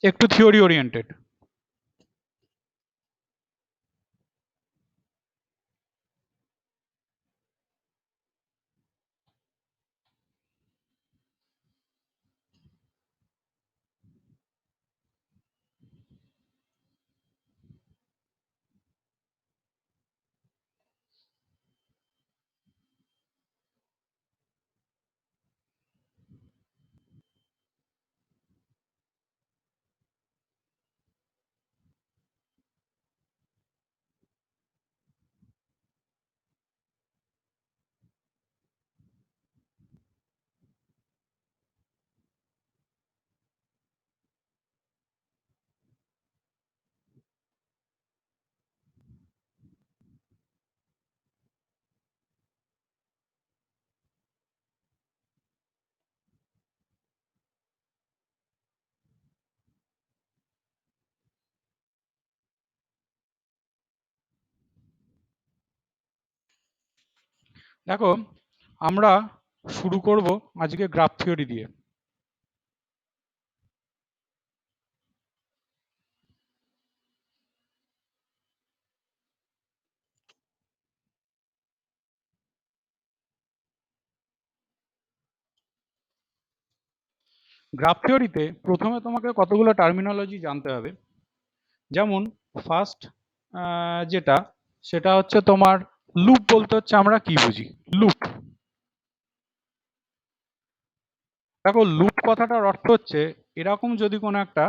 একটু theory oriented. দেখো, আমরা শুরু করব আজকে গ্রাফ থিওরি দিয়ে। গ্রাফ থিওরিতে প্রথমে তোমাকে কতগুলো টার্মিনোলজি জানতে হবে। যেমন ফার্স্ট যেটা, সেটা হচ্ছে তোমার লুপ। বলতে হচ্ছে আমরা কি বুঝি লুপ। দেখো, লুপ কথাটার অর্থ হচ্ছে এরকম যদি কোনো একটা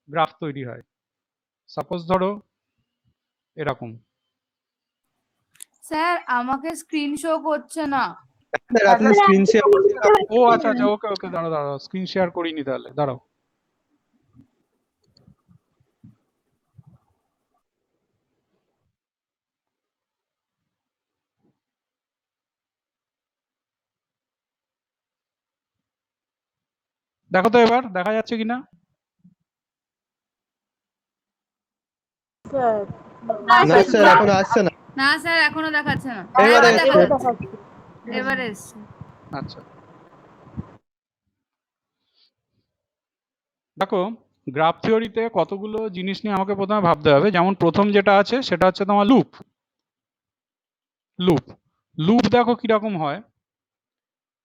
গ্রাফ তৈরি হয়, সাপোজ ধরো এরকম। স্যার আমাকে স্ক্রিন শো করছে না। স্যার আপনি স্ক্রিন শেয়ার করছেন? ও আচ্ছা আচ্ছা, ওকে ওকে, দাঁড়াও দাঁড়াও, স্ক্রিন শেয়ার করিনি, তাহলে দাঁড়াও। দেখো তো এবার দেখা যাচ্ছে কিনা। না স্যার এখনো আসছে না। না স্যার এখনো দেখাচ্ছে না। এবারে এবার দেখা এসছে। যাচ্ছে, এবারে এসছে। আচ্ছা, দেখো, গ্রাফ থিওরিতে কতগুলো জিনিস নিয়ে আমাকে প্রথমে ভাবতে হবে। যেমন প্রথম যেটা আছে সেটা হচ্ছে তোমার লুপ। লুপ লুপ দেখো কিরকম হয়।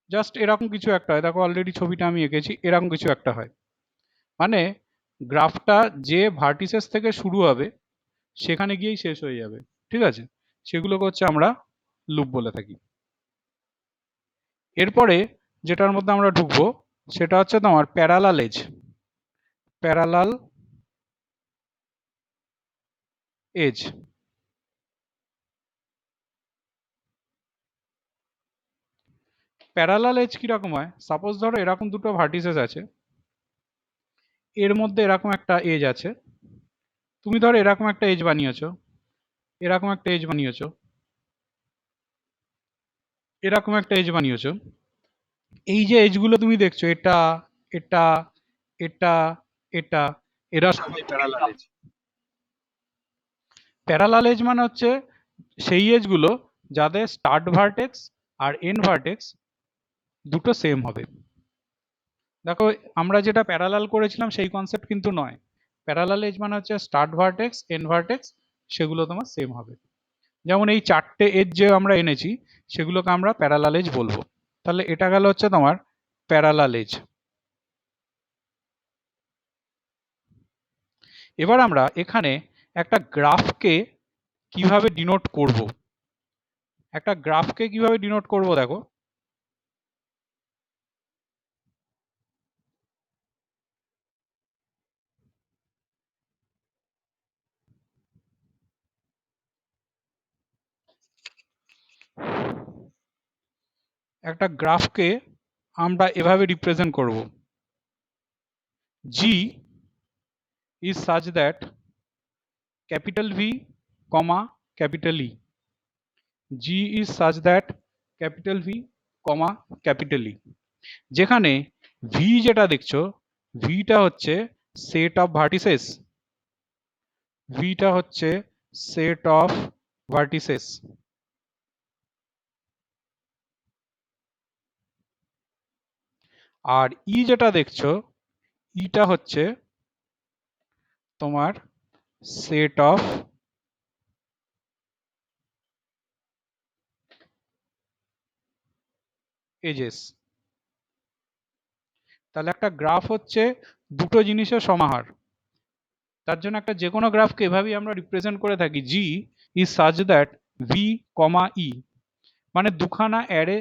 জাস্ট এরকম কিছু একটা হয়। দেখো অলরেডি ছবিটা আমি এঁকেছি, এরকম কিছু একটা হয়। মানে গ্রাফটা যে ভার্টিসেস থেকে শুরু হবে সেখানে গিয়েই শেষ হয়ে যাবে। ঠিক আছে, সেগুলোকে হচ্ছে আমরা লুপ বলে থাকি। এরপরে যেটার মধ্যে আমরা ঢুকবো সেটা হচ্ছে তোমার parallel edge. Parallel edge parallel edge কিরকম হয়? সাপোজ ধরো এরকম দুটো ভার্টিসেস আছে, এর মধ্যে এরকম একটা এজ আছে। তুমি ধরো এরকম একটা এজ বানিয়েছো, এরকম একটা এজ বানিয়েছো, এরকম একটা এজ বানিয়েছো। এই যে এজগুলো তুমি দেখছো, এটা এটা এটা এটা, এরা সবাই প্যারালাল এজ। প্যারালাল এজ মানে হচ্ছে সেই এজগুলো যাদের স্টার্ট ভার্টেক্স আর এন্ড ভার্টেক্স দুটো সেম হবে। দেখো, আমরা যেটা প্যারালাল করেছিলাম সেই কনসেপ্ট কিন্তু নয়। প্যারালাল এজ মানে হচ্ছে স্টার্ট ভার্টেক্স এন্ড ভার্টেক্স সেগুলো তোমার সেম হবে। যেমন এই চারটে এজ যে আমরা এনেছি সেগুলোকে আমরা প্যারালাল এজ বলবো। তাহলে এটা গেল হচ্ছে তোমার প্যারালাল এজ। এবার আমরা এখানে একটা গ্রাফকে কিভাবে ডিনোট করব। একটা গ্রাফকে কিভাবে ডিনোট করব, দেখো একটা গ্রাফকে আমরা এভাবে রিপ্রেজেন্ট করব। জি is such that capital V, comma capital E. G is such that capital V, comma capital E. যেখানে V যেটা দেখছো, Vটা হচ্ছে সেট অফ ভার্টিসেস। Vটা হচ্ছে সেট অফ ভার্টিসেস। আর E যেটা দেখছো, Eটা হচ্ছে তোমার সেট অফ এজেস। তাহলে একটা গ্রাফ হচ্ছে দুটো জিনিসের সমাহার। তার জন্য একটা যে কোনো গ্রাফকে এভাবেই আমরা রিপ্রেজেন্ট করে থাকি, জি ইজ সাচ দ্যাট ভি কমা ই, মানে দুখানা অ্যারে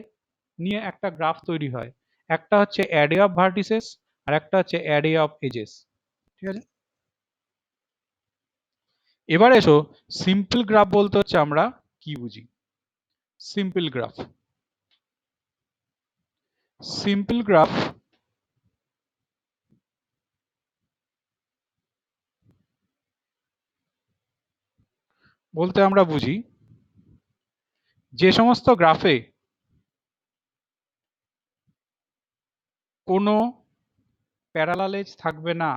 নিয়ে একটা গ্রাফ তৈরি হয়। একটা হচ্ছে অ্যারে অফ ভার্টিসেস আর একটা হচ্ছে অ্যারে অফ এজেস। ঠিক আছে, এবার এসো সিম্পল গ্রাফ বলতে হচ্ছে আমরা কি বুঝি। সিম্পল গ্রাফ, সিম্পল গ্রাফ বলতে আমরা বুঝি যে সমস্ত গ্রাফে কোনো প্যারালাল এজ থাকবে না,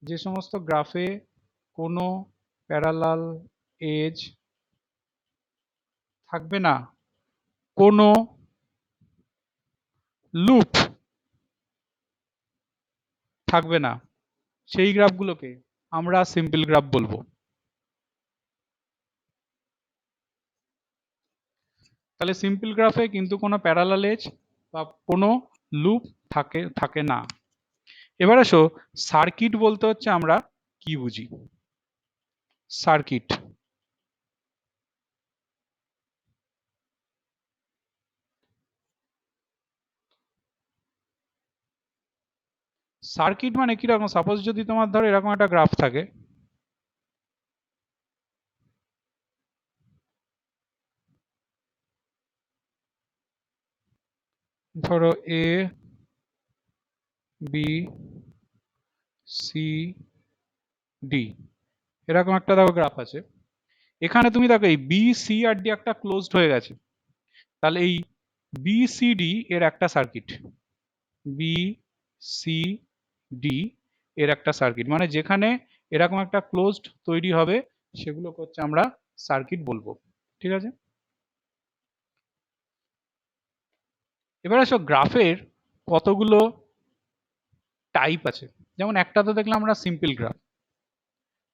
যে সমস্ত গ্রাফে কোনো প্যারালাল এজ থাকবে না, কোনো লুপ থাকবে না, সেই গ্রাফগুলোকে আমরা সিম্পল গ্রাফ বলবো। তাহলে সিম্পল গ্রাফে কিন্তু কোনো প্যারালাল এজ বা কোনো লুপ থাকে না। এবার আসো সার্কিট বলতে হচ্ছে আমরা কি বুঝি। সার্কিট, সার্কিট মানে কিরকম, সাপোজ যদি তোমার ধরো এরকম একটা গ্রাফ থাকে, ধরো এ বি সি ডি, এরকম একটা দেখো গ্রাফ আছে। এখানে তুমি দেখো এই বি সি আর ডি একটা ক্লোজড হয়ে গেছে, তাহলে এই বি সি ডি এর একটা সার্কিট, বি সি ডি এর একটা সার্কিট, মানে যেখানে এরকম একটা ক্লোজড তৈরি হবে সেগুলো হচ্ছে আমরা সার্কিট বলবো। ঠিক আছে, এবার আসো গ্রাফের কতগুলো টাইপ আছে। যেমন একটা তো দেখলাম আমরা সিম্পল গ্রাফ।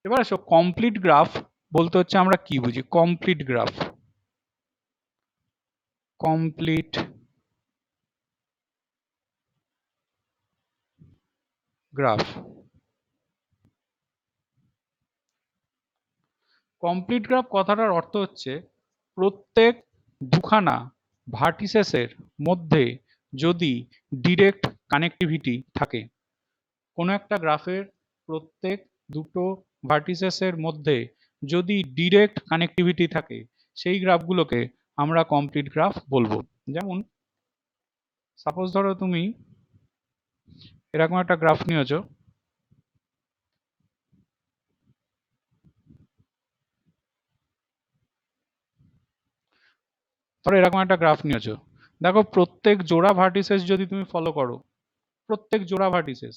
এবার আসো কমপ্লিট গ্রাফ বলতে হচ্ছে আমরা কি বুঝি। Complete graph, complete graph, complete graph কথাটার অর্থ হচ্ছে প্রত্যেক দুখানা ভার্টিসেসের মধ্যে যদি ডিরেক্ট কানেক্টিভিটি থাকে, কোনো একটা গ্রাফের প্রত্যেক দুটো ভার্টিসেসের মধ্যে যদি ডিরেক্ট কানেক্টিভিটি থাকে সেই গ্রাফগুলোকে আমরা কমপ্লিট গ্রাফ বলবো। যেমন সাপোজ ধরো তুমি এরকম একটা গ্রাফ নিয়েছো, ধরো এরকম একটা গ্রাফ নিয়েছো, দেখো প্রত্যেক জোড়া ভার্টিসেস যদি তুমি ফলো করো, প্রত্যেক জোড়া ভার্টিসেস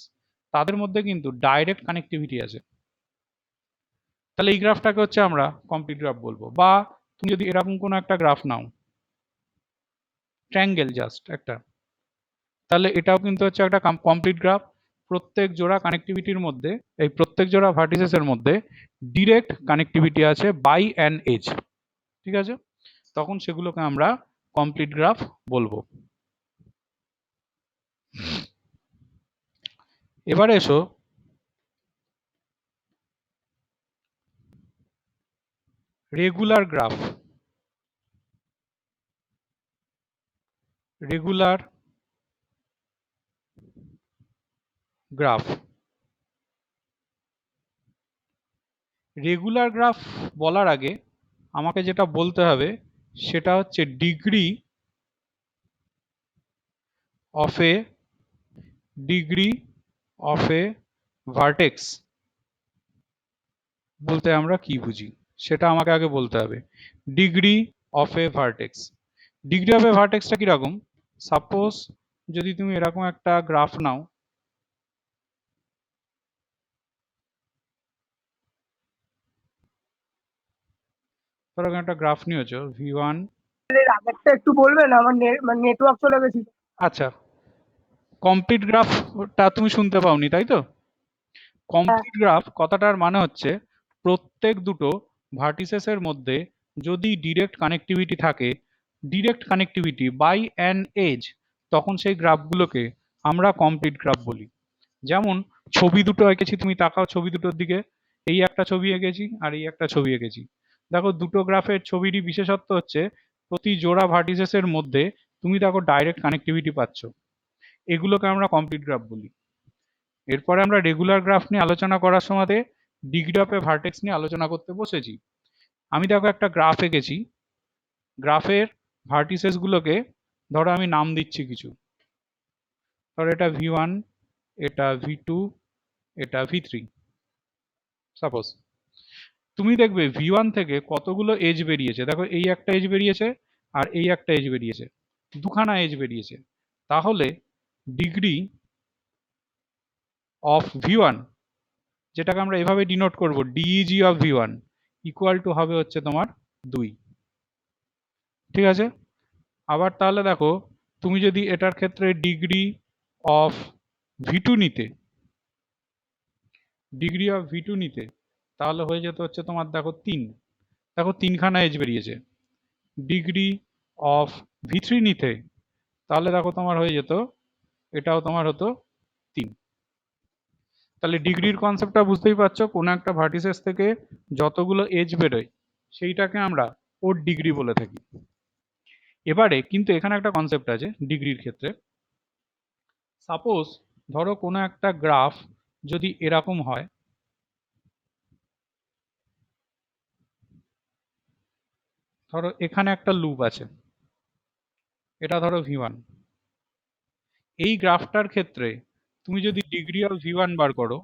তাদের মধ্যে কিন্তু ডাইরেক্ট কানেক্টিভিটি আছে, তাহলে এই গ্রাফটাকে হচ্ছে আমরা কমপ্লিট গ্রাফ বলবো। বা তুমি যদি এরকম কোনো একটা গ্রাফ নাও, ট্রায়াঙ্গেল জাস্ট একটা, তাহলে এটাও কিন্তু হচ্ছে একটা কমপ্লিট গ্রাফ। প্রত্যেক জোড়া কানেক্টিভিটির মধ্যে, এই প্রত্যেক জোড়া ভার্টিসেসের মধ্যে ডিরেক্ট কানেক্টিভিটি আছে বাই অ্যান এজ। ঠিক আছে, তখন সেগুলোকে আমরা কমপ্লিট গ্রাফ বলবো। এবার এসো regular graph. Regular graph, regular graph বলার আগে আমাকে যেটা বলতে হবে সেটা হচ্ছে degree of a, degree of a vertex বলতে আমরা কি বুঝি সেটা আমাকে আগে বলতে হবে। Degree of a vertex, degree of a ভার্টেক্সটা কিরকম, সাপোজ যদি তুমি এরকম একটা গ্রাফ নাও, এরকম একটা গ্রাফ নিয়েছো V1। আগেরটা একটু বলবেন, আমার নেটওয়ার্ক চলে গেছিল। আচ্ছা, কমপ্লিট গ্রাফটা তুমি শুনতে পাওনি তাই তো? কমপ্লিট গ্রাফ কথাটার মানে হচ্ছে প্রত্যেক দুটো ভার্টিসেসের মধ্যে যদি ডিরেক্ট কানেক্টিভিটি থাকে, direct connectivity by an edge, তখন সেই গ্রাফগুলোকে আমরা কমপ্লিট গ্রাফ বলি। যেমন ছবি দুটো এঁকেছি, তুমি তাকাও ছবি দুটোর দিকে, এই একটা ছবি এঁকেছি আর এই একটা ছবি এঁকেছি। দেখো দুটো গ্রাফের ছবিরই বিশেষত্ব হচ্ছে প্রতি জোড়া ভার্টিসেসের মধ্যে তুমি দেখো ডাইরেক্ট কানেক্টিভিটি পাচ্ছ, এগুলোকে আমরা কমপ্লিট গ্রাফ বলি। এরপরে আমরা রেগুলার গ্রাফ নিয়ে আলোচনা করার সময় ডিগ্রি অফ এ ভার্টেক্স নিয়ে আলোচনা করতে বসেছি। আমি দেখো একটা গ্রাফ এঁকেছি, গ্রাফের ভার্টিসেস গুলোকে ধরো আমি নাম দিচ্ছি কিছু, ধরো এটা V1, এটা V2, এটা V3 সাপোজ। তুমি দেখবে V1 থেকে কতগুলো এজ বেরিয়েছে, দেখো এই একটা এজ বেরিয়েছে আর এই একটা এজ বেরিয়েছে, দুখানা এজ বেরিয়েছে। তাহলে ডিগ্রি অফ V1, যেটাকে আমরা এভাবে ডিনোট করব DEG of V1 equal to হবে হচ্ছে তোমার 2। ঠিক আছে, আবার তাহলে দেখো তুমি যদি এটার ক্ষেত্রে ডিগ্রি অফ V2 নিতে, ডিগ্রি অফ V2 নিতে, তাহলে হয়ে যেত হচ্ছে তোমার দেখো 3, দেখো তিনখানা এজ বেরিয়েছে। ডিগ্রি অফ V3 নিতে, তাহলে দেখো তোমার হয়ে যেত, এটাও তোমার হতো 3। তাহলে ডিগ্রির কনসেপ্টটা বুঝতেই পারছো, কোনো একটা ভার্টিসেস থেকে যতগুলো এজ বেরোয় সেইটাকে আমরা ওর ডিগ্রি বলে থাকি। এবারে কিন্তু এখানে একটা কনসেপ্ট আছে ডিগ্রির ক্ষেত্রে। সাপোজ ধরো কোনো একটা গ্রাফ যদি এরকম হয়, ধরো এখানে একটা লুপ আছে, এটা ধরো V1, এই গ্রাফটার ক্ষেত্রে তুমি যদি ডিগ্রি অফ V1 বার করো,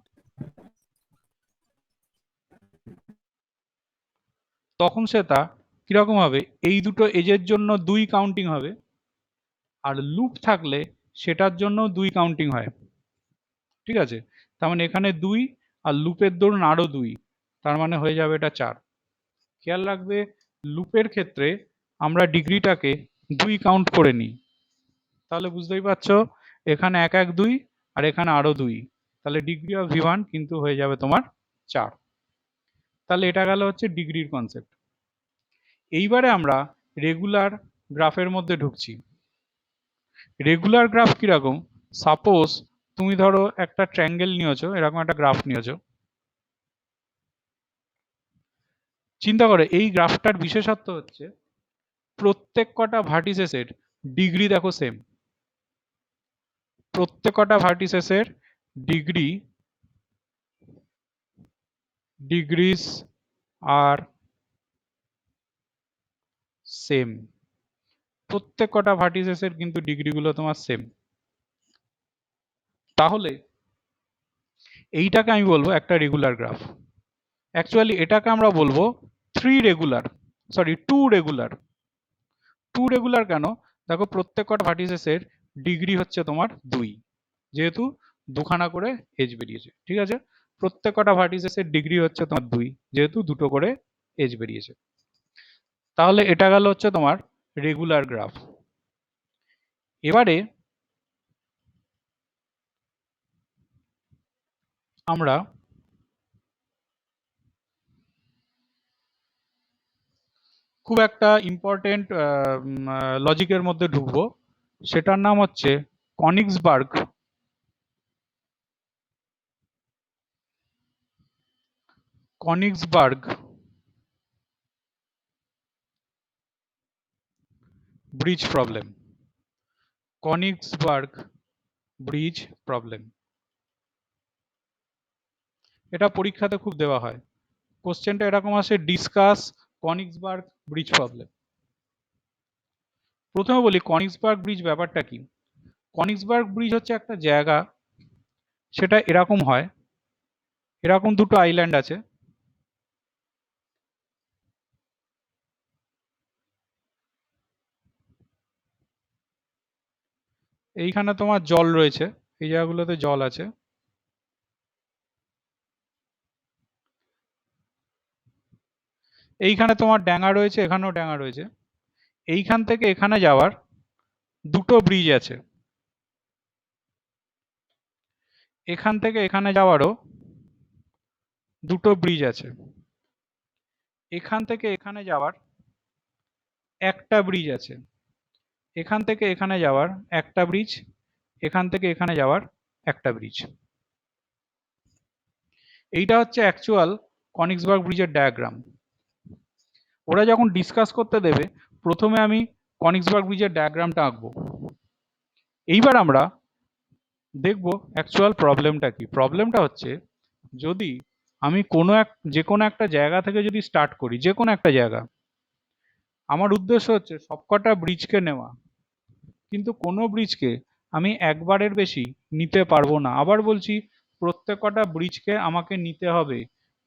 তখন সেটা কিরকম হবে, এই দুটো এজের জন্য 2 কাউন্টিং হবে, আর লুপ থাকলে সেটার জন্য 2 কাউন্টিং হয়। ঠিক আছে, তার মানে এখানে 2 আর লুপের দরুন আরো 2, তার মানে হয়ে যাবে এটা 4। খেয়াল রাখবে লুপের ক্ষেত্রে আমরা ডিগ্রিটাকে 2 কাউন্ট করে নিই, তাহলে বুঝতেই পারছো এখানে 1 1 2 আর এখানে আরো 2, তাহলে ডিগ্রি অফ V1 কিন্তু হয়ে যাবে তোমার 4। তাহলে এটা গেল হচ্ছে ডিগ্রির কনসেপ্ট। এইবারে আমরা রেগুলার গ্রাফের মধ্যে ঢুকছি। রেগুলার গ্রাফ কিরকম, সাপোজ তুমি ধরো একটা ট্রায়াঙ্গেল নিয়েছো, এরকম একটা গ্রাফ নিয়েছো, চিন্তা করে এই গ্রাফটার বিশেষত্ব হচ্ছে প্রত্যেক কটা ভার্টিসেসের ডিগ্রি দেখো সেম, প্রত্যেক কটা ভার্টিসেসের ডিগ্রি ডিগ্রিজ আর সেম, প্রত্যেক কটা ভার্টিসেসের কিন্তু ডিগ্রিগুলো তোমার সেম। তাহলে এইটাকে আমি বলবো একটা রেগুলার গ্রাফ। অ্যাকচুয়ালি এটাকে আমরা বলবো 2 রেগুলার। 2 রেগুলার কেন, দেখো প্রত্যেক কটা ভার্টিসেসের ডিগ্রি হচ্ছে তোমার 2, যেহেতু দুখানা করে এজ বেরিয়েছে। ঠিক আছে, প্রত্যেক কটা ভার্টিসেসের ডিগ্রি হচ্ছে তোমার 2, যেহেতু দুটো করে এজ বেরিয়েছে। তাহলে এটা গেল হচ্ছে তোমার রেগুলার গ্রাফ। এবারে আমরা খুব একটা ইম্পর্টেন্ট লজিকের মধ্যে ঢুকবো, সেটার নাম হচ্ছে কনিক্সবার্গ ব্রিজ প্রবলেম। কনিক্সবার্গ ব্রিজ প্রবলেম, এটা পরীক্ষাতে খুব দেওয়া হয়। কোশ্চেনটা এরকম আসে, ডিসকাস কনিক্সবার্গ ব্রিজ প্রবলেম। প্রথমে বলি কনিক্সবার্গ ব্রিজ ব্যাপারটা কি। কনিক্সবার্গ ব্রিজ হচ্ছে একটা জায়গা, সেটা এরকম হয়, এরকম দুটো আইল্যান্ড আছে, এইখানে তোমার জল রয়েছে, এই জায়গাগুলোতে জল আছে, এইখানে তোমার ডাঙা রয়েছে, এখানেও ডাঙা রয়েছে, এইখান থেকে এখানে যাওয়ার দুটো ব্রিজ আছে, এখান থেকে এখানে যাওয়ারও দুটো ব্রিজ আছে, এখান থেকে এখানে যাওয়ার একটা ব্রিজ আছে, এখান থেকে এখানে যাওয়ার একটা ব্রিজ, এখান থেকে এখানে যাওয়ার একটা ব্রিজ। এইটা হচ্ছে অ্যাকচুয়াল কনিক্সবার্গ ব্রিজের ডায়াগ্রাম। ওরা যখন ডিসকাস করতে দেবে প্রথমে আমি কনিক্সবার্গ ব্রিজের ডায়াগ্রামটা আঁকবো। এইবার আমরা দেখব অ্যাকচুয়াল প্রবলেমটা কি। প্রবলেমটা হচ্ছে যদি আমি যে কোনো একটা জায়গা থেকে যদি স্টার্ট করি, যে কোনো একটা জায়গা, আমার উদ্দেশ্য হচ্ছে সবকটা ব্রিজকে নেওয়া, কিন্তু কোনো ব্রিজকে আমি একবারের বেশি নিতে পারবো না। আবার বলছি, প্রত্যেকটা ব্রিজকে আমাকে নিতে হবে,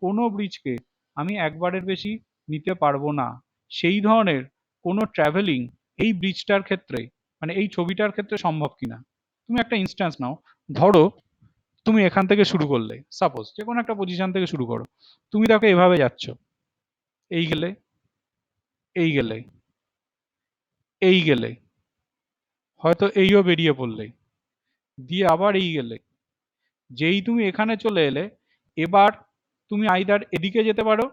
কোনো ব্রিজকে আমি একবারের বেশি নিতে পারবো না। সেই ধরনের কোনো ট্রাভেলিং এই ব্রিজটার ক্ষেত্রে, মানে এই ছবিটার ক্ষেত্রে সম্ভব কিনা। তুমি একটা ইনস্ট্যান্স নাও, ধরো তুমি এখান থেকে শুরু করলে, সাপোজ যে কোনো একটা পজিশন থেকে শুরু করো, তুমি দেখো এভাবে যাচ্ছ, এই গেলে, এই গেলে, এই গেলে, হয়তো এইও বেরিয়ে পড়লে, দিয়ে আবার এই গেলে, যেই তুমি এখানে চলে এলে, এবার তুমি আইদার এদিকে যেতে পারো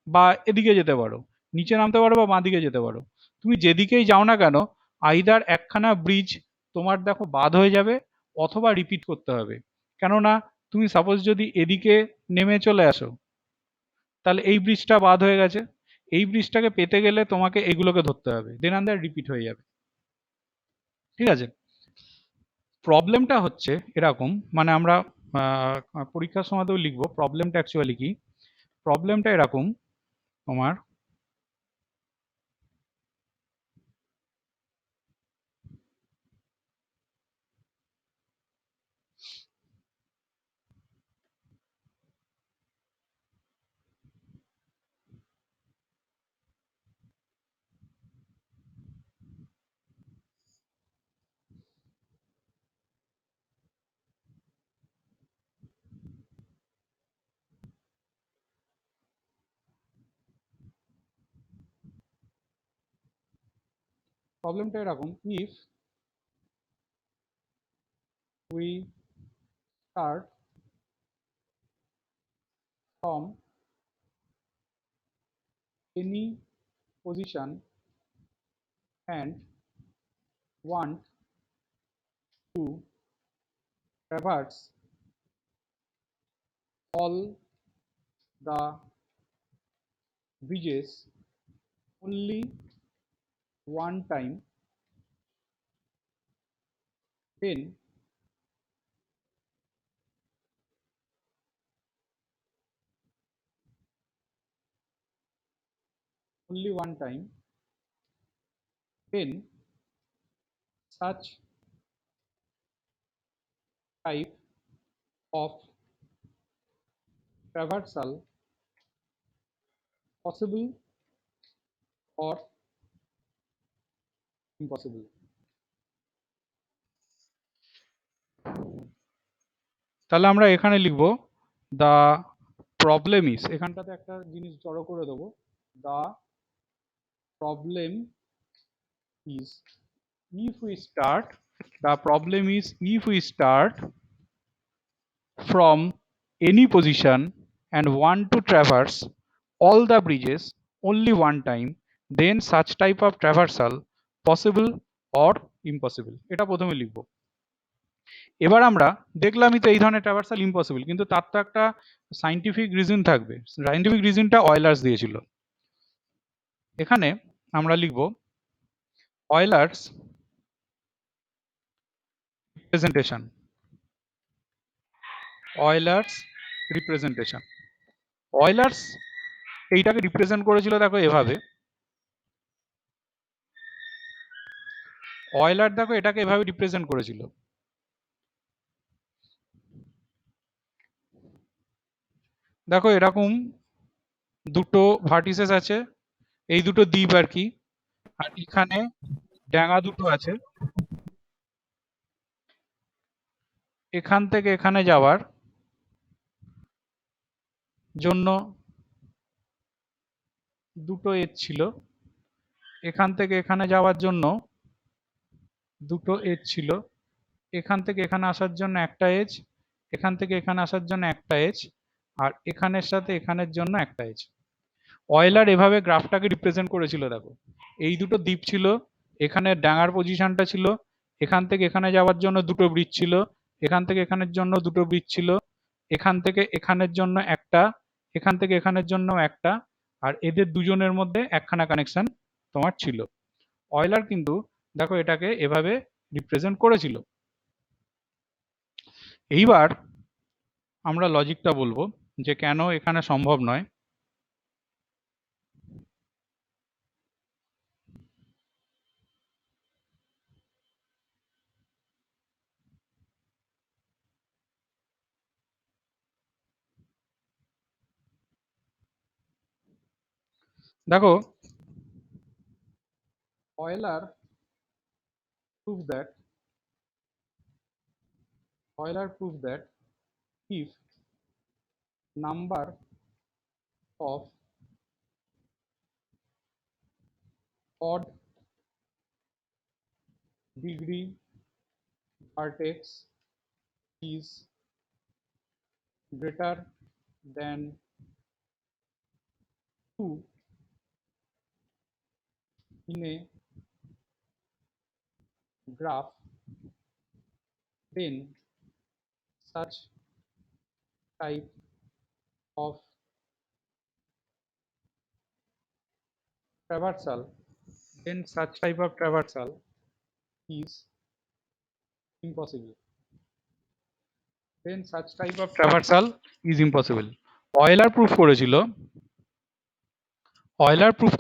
বা এদিকে যেতে পারো, নিচে নামতে পারো বা বাঁ দিকে যেতে পারো। তুমি যেদিকেই যাও না কেন, আইদার একখানা ব্রিজ তোমার দেখো বাদ হয়ে যাবে অথবা রিপিট করতে হবে। কেননা তুমি সাপোজ যদি এদিকে নেমে চলে আসো, তাহলে এই ব্রিজটা বাদ হয়ে গেছে, এই ব্রিজটাকে পেতে গেলে তোমাকে এইগুলোকে ধরতে হবে, দেন আন্ড দ্যাট রিপিট হয়ে যাবে। ঠিক আছে, প্রবলেমটা হচ্ছে এরকম, মানে আমরা পরীক্ষার সময়তেও লিখবো প্রবলেমটা অ্যাকচুয়ালি কি। প্রবলেমটা এরকম তোমার, প্রবলেমটা এরকম, if we start from any position and want to traverse all the bridges only one time, then only one time, then such type of traversal possible or impossible. তাহলে আমরা এখানে লিখব দ্য প্রবলেম ইজ, এখানটাতে একটা জিনিস জড়ো করে দেবো, the problem is if we start, the problem is if we start from any position and want to traverse all the bridges only one time, then such type of traversal possible or impossible. এটা প্রথমে লিখব। এবার আমরা দেখলামই তো এই ধরনের traversal impossible, কিন্তু তার তো একটা সাইন্টিফিক রিজন থাকবে। সাইন্টিফিক রিজনটা অয়েলার্স দিয়েছিল। এখানে আমরা লিখব Euler's representation, Euler's representation. Euler's এইটাকে রিপ্রেজেন্ট করেছিল দেখো এভাবে, অয়েলার দেখো এটাকে এভাবে রিপ্রেজেন্ট করেছিল, দেখো এরকম দুটো ভার্টিসেস আছে, এই দুটো দ্বীপ আর কি, আর এখানে ডাঙা দুটো আছে, এখান থেকে এখানে যাওয়ার জন্য দুটো এজ ছিল, এখান থেকে এখানে যাওয়ার জন্য দুটো এজ ছিল, এখান থেকে এখানে আসার জন্য একটা এজ, এখান থেকে এখানে আসার জন্য একটা এজ, আর এখানের সাথে এখানের জন্য একটা এজ। অয়েলার এভাবে গ্রাফটাকে রিপ্রেজেন্ট করেছিল, দেখো এই দুটো দ্বীপ ছিল, এখানে ডাঙার পজিশনটা ছিল, এখান থেকে এখানে যাওয়ার জন্য দুটো ব্রিজ ছিল, এখান থেকে এখানের জন্য দুটো ব্রিজ ছিল, এখান থেকে এখানের জন্য একটা, এখান থেকে এখানের জন্য একটা, আর এদের দুজনের মধ্যে একখানা কানেকশন তোমার ছিল। অয়েলার কিন্তু দেখো এটাকে এভাবে রিপ্রেজেন্ট করেছিল। এইবার আমরা লজিকটা বলবো যে কেন এখানে সম্ভব নয়। দেখো Euler proved that if number of odd degree vertex is greater than 2 in a graph, then such type of traversal is impossible. Euler proof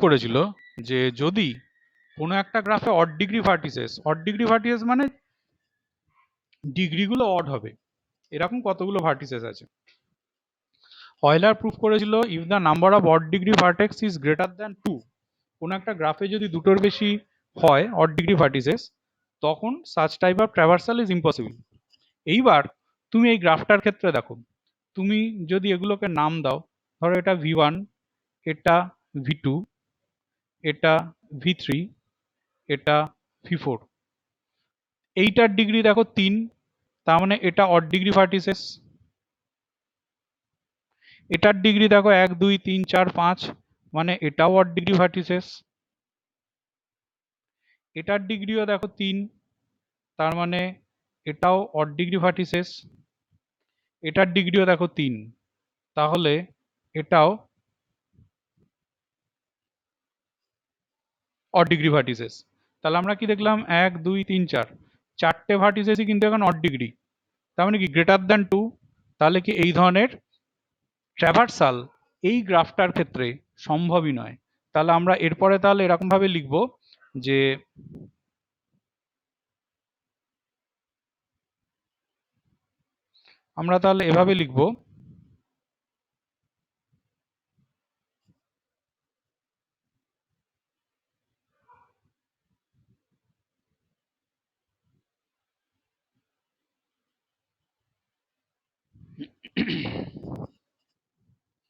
করেছিল যে যদি কোনো একটা গ্রাফে অড ডিগ্রি ভার্টিসেস মানে ডিগ্রিগুলো অড হবে, এরকম কতগুলো ভার্টিসেস আছে। অয়েলার প্রুফ করেছিল if the number of odd degree vertex is greater than 2, কোনো একটা গ্রাফে যদি দুটোর বেশি হয় অড ডিগ্রি ভার্টিসেস, তখন such type of traversal is impossible. এইবার তুমি এই গ্রাফটার ক্ষেত্রে দেখো, তুমি যদি এগুলোকে নাম দাও, ধরো এটা V1, এটা V2, এটা V3, এটা V4, এইটার ডিগ্রি দেখো 3, তার মানে এটা অড ডিগ্রি ভার্টিসেস। এটার ডিগ্রি দেখো 1 2 3 4 5, মানে এটাও অড ডিগ্রি ভার্টিসেস। এটার ডিগ্রিও দেখো 3, তার মানে এটাও অড ডিগ্রি ভার্টিসেস। এটার ডিগ্রিও দেখো 3, তাহলে এটাও অড ডিগ্রি ভার্টিসেস। তাহলে আমরা কি দেখলাম 1 2 3 4, চারটে ভার্টিসেসই কিন্তু এখন অড ডিগ্রি, তার মানে কি গ্রেটার দ্যান 2। তাহলে কি এই ধরনের ট্র্যাভার্সাল এই গ্রাফটার ক্ষেত্রে সম্ভবই নয়। তাহলে আমরা এরপরে তাহলে এরকম ভাবে লিখব যে আমরা তাহলে এভাবে লিখব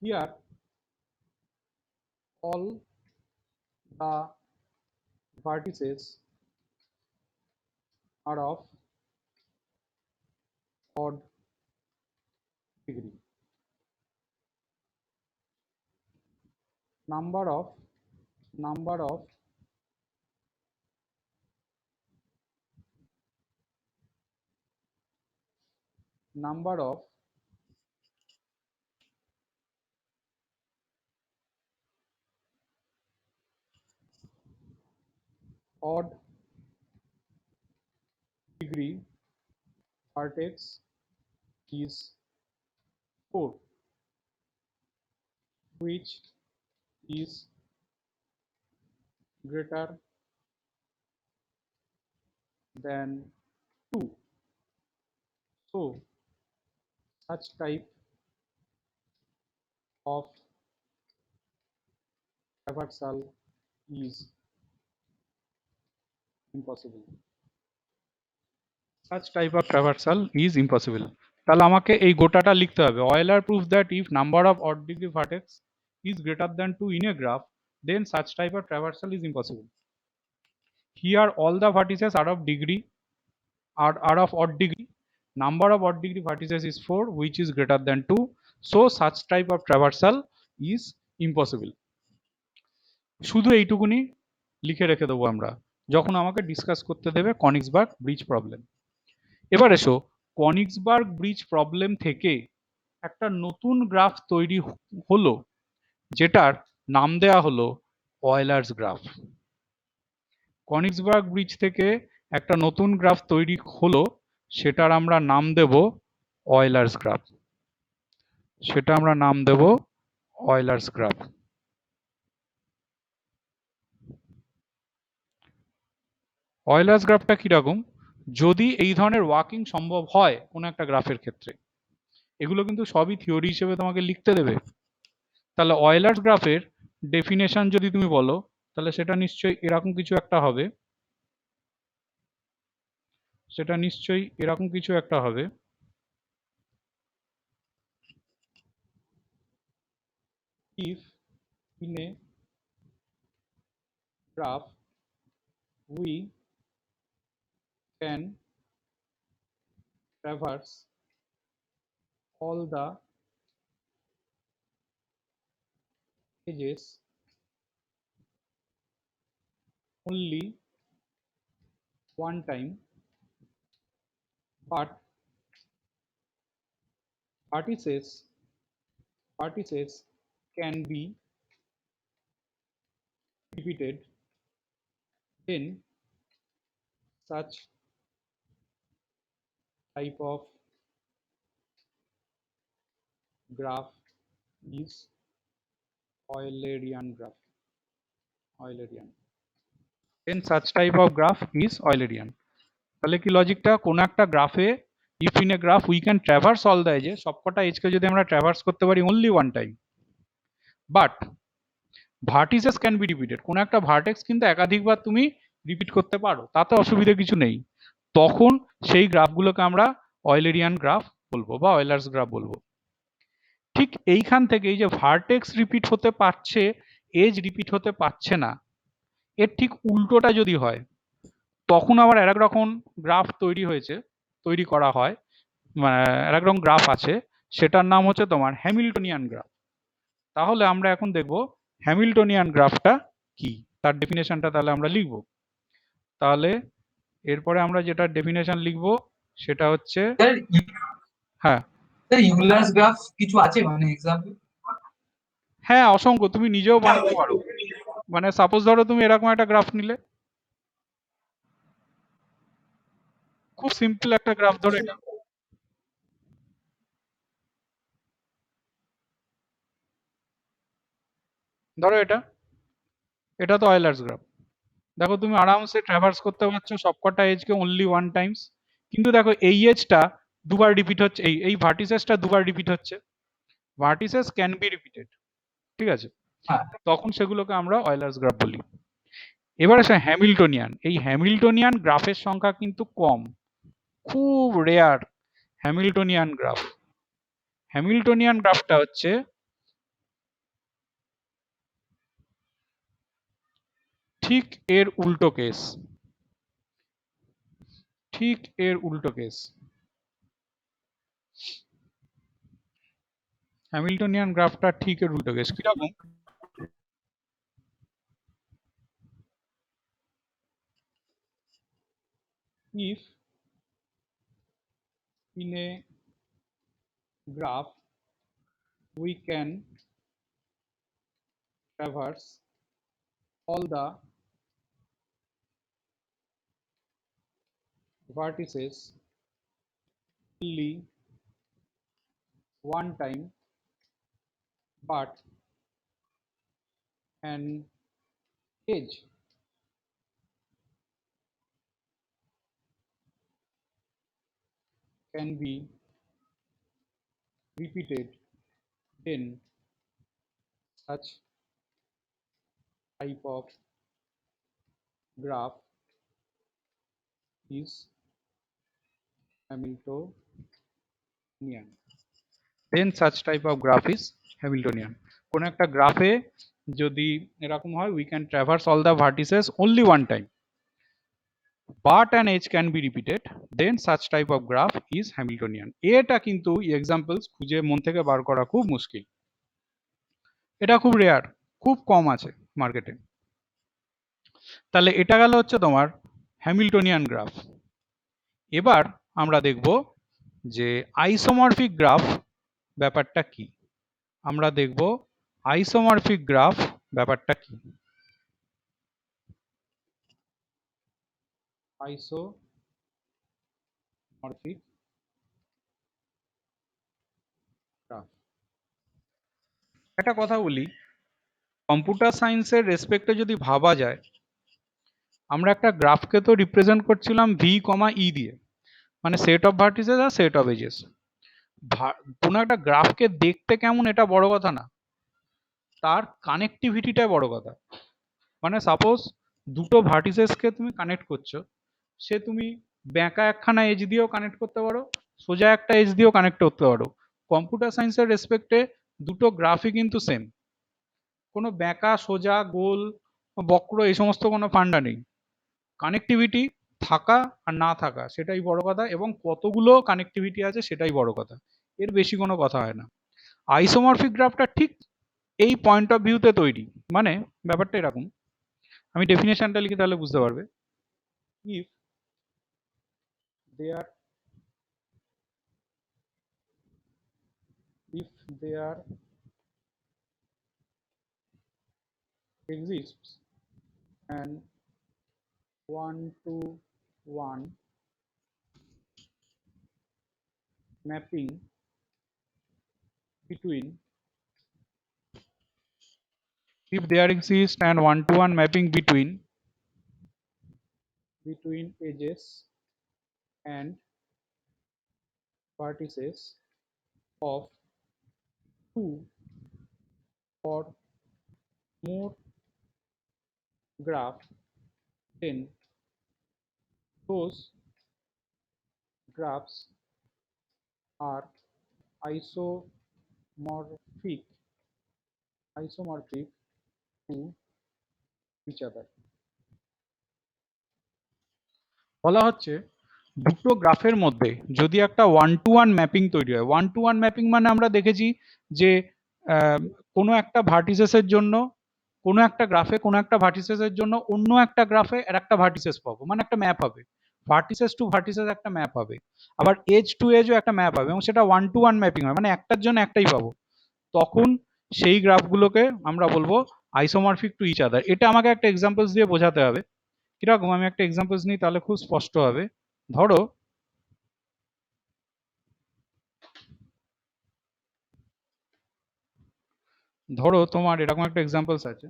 here all the vertices are of odd degree. Number of odd degree vertex is 4, which is greater than 2. So such type of traversal is impossible. Such type of traversal is impossible. তাহলে আমাকে এই গোটাটা লিখতে হবে। Euler proves that if number of odd degree vertex is greater than 2 in a graph, then such type of traversal is impossible. Here all the vertices are of odd degree. Number of odd degree vertices is 4, which is greater than 2. so such type of traversal is impossible. শুধু এইটুকুনি লিখে রেখে দেবো আমরা যখন আমাকে discuss করতে দেবে কনিক্সবার্গ ব্রিজ প্রবলেম। এবার এসো কনিক্সবার্গ ব্রিজ প্রবলেম থেকে একটা নতুন গ্রাফ তৈরি হলো যেটার নাম দেয়া হলো অয়েলার্স গ্রাফ। কনিক্সবার্গ ব্রিজ থেকে একটা নতুন গ্রাফ তৈরি হলো সেটার আমরা নাম দেব অয়েলার্স গ্রাফ। সেটা আমরা নাম দেব অয়েলার্স গ্রাফ। অয়েলার্স গ্রাফটা কিরকম, যদি এই ধরনের ওয়ার্কিং সম্ভব হয় কোনো একটা গ্রাফের ক্ষেত্রে, এগুলো কিন্তু সবই থিওরি হিসেবে তোমাকে লিখতে দেবে, তাহলে অয়েলার্স গ্রাফের ডেফিনেশন যদি তুমি বলো তাহলে সেটা নিশ্চয়ই এরকম কিছু একটা হবে। সেটা নিশ্চয়ই এরকম কিছু একটা হবে। if in a graph we can traverse all the edges only one time, but vertices can be repeated, then such type of graph is Eulerian graph. Eulerian. Then such type of graph is Eulerian. তাহলে কি লজিকটা, কোন একটা গ্রাফে if in a graph we can traverse all the edges, সবকটা এজকে যদি আমরা traverse করতে পারি only one time, but vertices can be repeated, কোন একটা ভার্টেক্স কিন্তু একাধিকবার তুমি রিপিট করতে পারো, তাতে অসুবিধা কিছু নেই, তখন সেই গ্রাফগুলোকে আমরা অয়েলেরিয়ান গ্রাফ বলবো বা অয়েলার্স গ্রাফ বলবো। ঠিক এইখান থেকে এই যে ভার্টেক্স রিপিট হতে পারছে, এজ রিপিট হতে পারছে না, এর ঠিক উল্টোটা যদি হয় তখন আবার আরেক রকম গ্রাফ তৈরি করা হয়, মানে আরেক রকম গ্রাফ আছে, সেটার নাম হচ্ছে তোমার হ্যামিল্টনিয়ান গ্রাফ। তাহলে আমরা এখন দেখব হ্যামিল্টনিয়ান গ্রাফটা কি, তার ডেফিনেশনটা তাহলে আমরা লিখব। তাহলে এরপরে আমরা যেটা ডেফিনেশন লিখব সেটা হচ্ছে, হ্যাঁ ইউলার্স গ্রাফ কিছু আছে মানে এক্সাম্পল? হ্যাঁ অসংখ্য, তুমি নিজেও বানাতে পারো। মানে সাপোজ ধরো তুমি এরকম একটা গ্রাফ নিলে, খুব সিম্পল একটা গ্রাফ ধরে এটা, ধরো এটা তো অয়েলার্স গ্রাফ। দেখো তুমি আরামসে ট্রাভার্স করতে পারছো সবকটা এজকে অনলি ওয়ান টাইমস, কিন্তু দেখো এই এজটা দুবার রিপিট হচ্ছে, এই ভার্টিসেসটা দুবার রিপিট হচ্ছে, ভার্টিসেস ক্যান বি রিপিটেড, ঠিক আছে, হ্যাঁ। তখন সেগুলোকে আমরা অয়েলার্স গ্রাফ বলি। এবার আসে হ্যামিল্টনিয়ান। এই হ্যামিল্টনিয়ান গ্রাফের সংখ্যা কিন্তু কম, খুব রেয়ার হ্যামিল্টনিয়ান গ্রাফ। হ্যামিল্টনিয়ান গ্রাফটা হচ্ছে ঠিক এর উল্টো কেস, ঠিক এর উল্টো কেস। হ্যামিল্টনিয়ান গ্রাফটা ঠিক এর উল্টো কেস কিরকম, if in a graph we can traverse all the vertices only one time, but an edge can be repeated, then such type of graph is Hamiltonian. Then such type of graph is Hamiltonian. কোন একটা গ্রাফে যদি এরকম হয় we can traverse all the vertices only one time, but an edge can be repeated, then such type of graph is Hamiltonian. এটা কিন্তু examples খুঁজে মন থেকে বার করা খুব মুশকিল, এটা খুব রেয়ার, খুব কম আছে মার্কেটে। তাহলে এটা গেল হচ্ছে তোমার হ্যামিল্টনিয়ান গ্রাফ। এবার আমরা দেখব যে আইসোমরফিক গ্রাফ ব্যাপারটা কি। আমরা দেখব আইসোমরফিক গ্রাফ ব্যাপারটা কি। আইসোমরফিক গ্রাফ, একটা কথা বলি, কম্পিউটার সায়েন্সের রেসপেক্টে যদি ভাবা যায়, আমরা একটা গ্রাফকে তো রিপ্রেজেন্ট করছিলাম ভি কমা ই দিয়ে, মানে সেট অফ ভার্টিসেস আর সেট অফ এজেস। কোনো একটা গ্রাফকে দেখতে কেমন এটা বড় কথা না, তার কানেক্টিভিটিটাই বড় কথা। মানে সাপোজ দুটো ভার্টিসেসকে তুমি কানেক্ট করছো, সে তুমি বেঁকা একখানা এজ দিয়েও কানেক্ট করতে পারো, সোজা একটা এজ দিয়েও কানেক্ট করতে পারো। কম্পিউটার সায়েন্সের রেসপেক্টে দুটো গ্রাফই কিন্তু সেম, কোনো বেঁকা সোজা গোল বক্র এই সমস্ত কোনো ফান্ডা নেই। কানেক্টিভিটি থাকা আর না থাকা সেটাই বড় কথা, এবং কতগুলো কানেক্টিভিটি আছে সেটাই বড় কথা, এর বেশি কোনো কথা হয় না। আইসোমরফিক গ্রাফটা ঠিক এই পয়েন্ট অফ ভিউতে তৈরি। মানে ব্যাপারটা এরকম, আমি ডেফিনেশনটা লিখে তাহলে বুঝতে পারবে। If there exists an 1-to-1 mapping between if there exists an 1-to-1 mapping between edges and vertices of two or more graph, then those graphs are isomorphic to each other. বলা হচ্ছে দুটো গ্রাফের মধ্যে যদি একটা 1-to-1 ম্যাপিং তৈরি হয়, 1-to-1 mapping মানে আমরা দেখেছি যে কোনো একটা ভার্টিসেসের জন্য, কোনো একটা গ্রাফে কোনো একটা ভার্টিসেসের জন্য অন্য একটা গ্রাফে আর একটা ভার্টিসেস পাবো, মানে একটা ম্যাপ হবে, ভার্টিসেস টু ভার্টিসেস একটা ম্যাপ হবে, আবার এজ টু এজও একটা ম্যাপ হবে, এবং সেটা 1-to-1 ম্যাপিং হয়, মানে একটার জন্য একটাই পাবো। তখন সেই গ্রাফগুলোকে আমরা বলবো আইসোমরফিক টু ইচ আদার। এটা আমাকে একটা এক্সাম্পলস দিয়ে বোঝাতে হবে। কিরকম, আমি একটা এক্সাম্পলস নিই তাহলে খুব স্পষ্ট হবে। ধরো তোমার এরকম একটা এক্সাম্পলস আছে,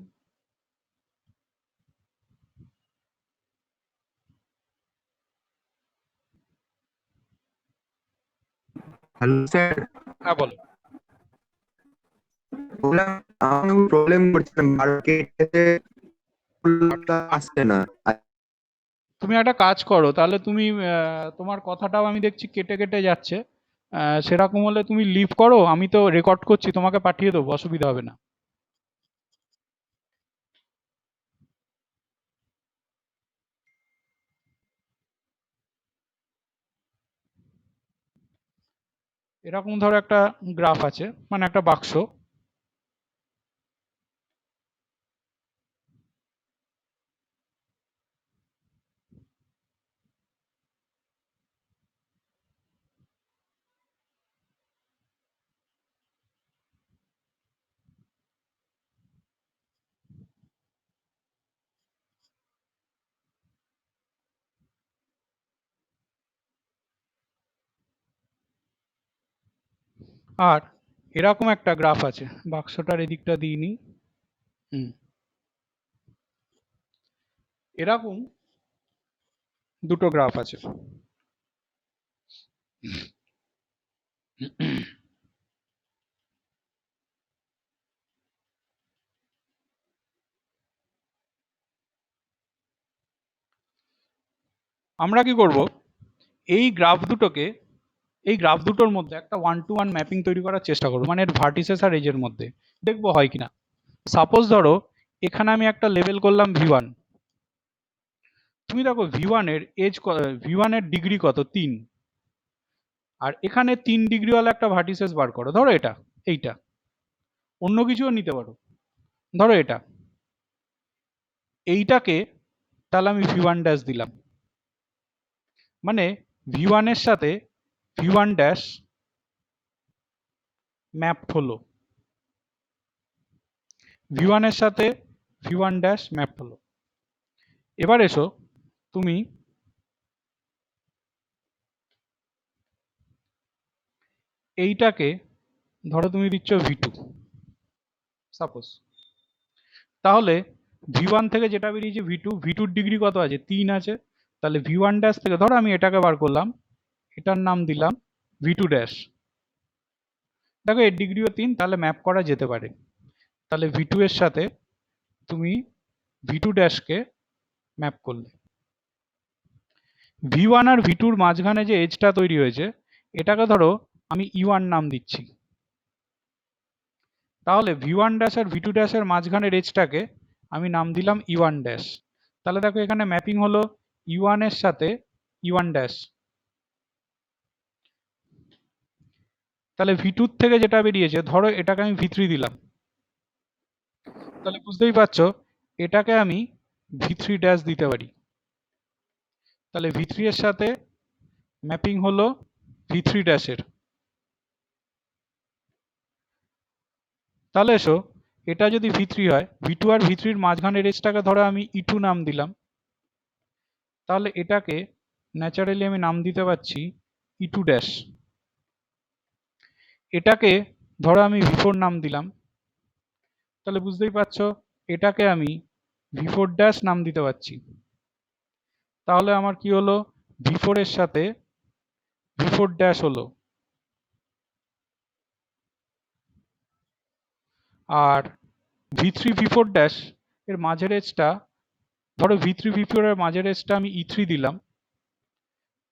হ্যালো স্যার, হ্যাঁ বলো। বললাম আমার প্রবলেম করছে, মার্কেটে আসছে না। তুমি একটা কাজ করো তাহলে, তুমি তোমার কথাটাও আমি দেখছি কেটে কেটে যাচ্ছে, সেরকম হলে তুমি লিভ করো, আমি তো রেকর্ড করছি, তোমাকে পাঠিয়ে দেবো, অসুবিধা হবে না। এরকম ধরো একটা গ্রাফ আছে, মানে একটা বাক্স, আর এরকম একটা গ্রাফ আছে, বাক্সটার এদিকটা দিইনি, এরকম দুটো গ্রাফ আছে। আমরা কি করব, এই গ্রাফ দুটোর মধ্যে একটা 1-to-1 ম্যাপিং তৈরি করার চেষ্টা করবো, মানে এর ভার্টিসেস আর এজের মধ্যে, দেখবো হয় কিনা। সাপোজ ধরো এখানে আমি একটা লেবেল করলাম V1, তুমি দেখো V1 এর V1 এর ডিগ্রি কত 3, আর এখানে 3 ডিগ্রিওয়ালা একটা ভার্টিসেস বার করো, ধরো এইটা, অন্য কিছুও নিতে পারো, ধরো এইটাকে তাহলে আমি V1 ড্যাশ দিলাম, মানে V1 এর সাথে V1 ড্যাশ ম্যাপড হলো, V1 এর সাথে V1 ড্যাশ ম্যাপড হলো। এবার এসো তুমি এইটাকে ধরো তুমি দিচ্ছ V2 সাপোজ, তাহলে V1 থেকে যেটা বেরিয়েছে V2 ডিগ্রি কত আছে 3 আছে, তাহলে V1 ড্যাশ থেকে ধরো আমি এটাকে বার করলাম, এটার নাম দিলাম V2 ড্যাশ, দেখো এর ডিগ্রিও 3, তাহলে ম্যাপ করা যেতে পারে। তাহলে V2 এর সাথে তুমি V2 ড্যাশকে ম্যাপ করলে, V1 আর V2 এর মাঝখানে যে এজটা তৈরি হয়েছে এটাকে ধরো আমি E1 নাম দিচ্ছি, তাহলে V1 ড্যাশ আর V2 ড্যাশের মাঝখানের এজটাকে আমি নাম দিলাম E1 ড্যাশ। তাহলে দেখো এখানে ম্যাপিং হলো E1 এর সাথে E1 ড্যাশ, তাহলে V2 থেকে যেটা বেরিয়েছে ধরো এটাকে আমি V3 দিলাম, তাহলে বুঝতেই পারছো এটাকে আমি V3 ড্যাশ দিতে পারি, তাহলে V3 এর সাথে ম্যাপিং হলো V3 ড্যাশের। তাহলে এসো এটা যদি V3 হয়, V2 আর V3 এর মাঝখানের এজটাকে ধরো আমি E2 নাম দিলাম, তাহলে এটাকে ন্যাচারালি আমি নাম দিতে পারছি E2 ড্যাশ, এটাকে ধরো আমি V4 নাম দিলাম, তাহলে বুঝতেই পারছো এটাকে আমি V4 ড্যাশ নাম দিতে পারছি, তাহলে আমার কি হলো V4 এর সাথে V4 ড্যাশ হলো, আর V3 V4 ড্যাশ এর মাঝের এজটা ধরো V3 V4 এর মাঝের এজটা আমি E3 দিলাম,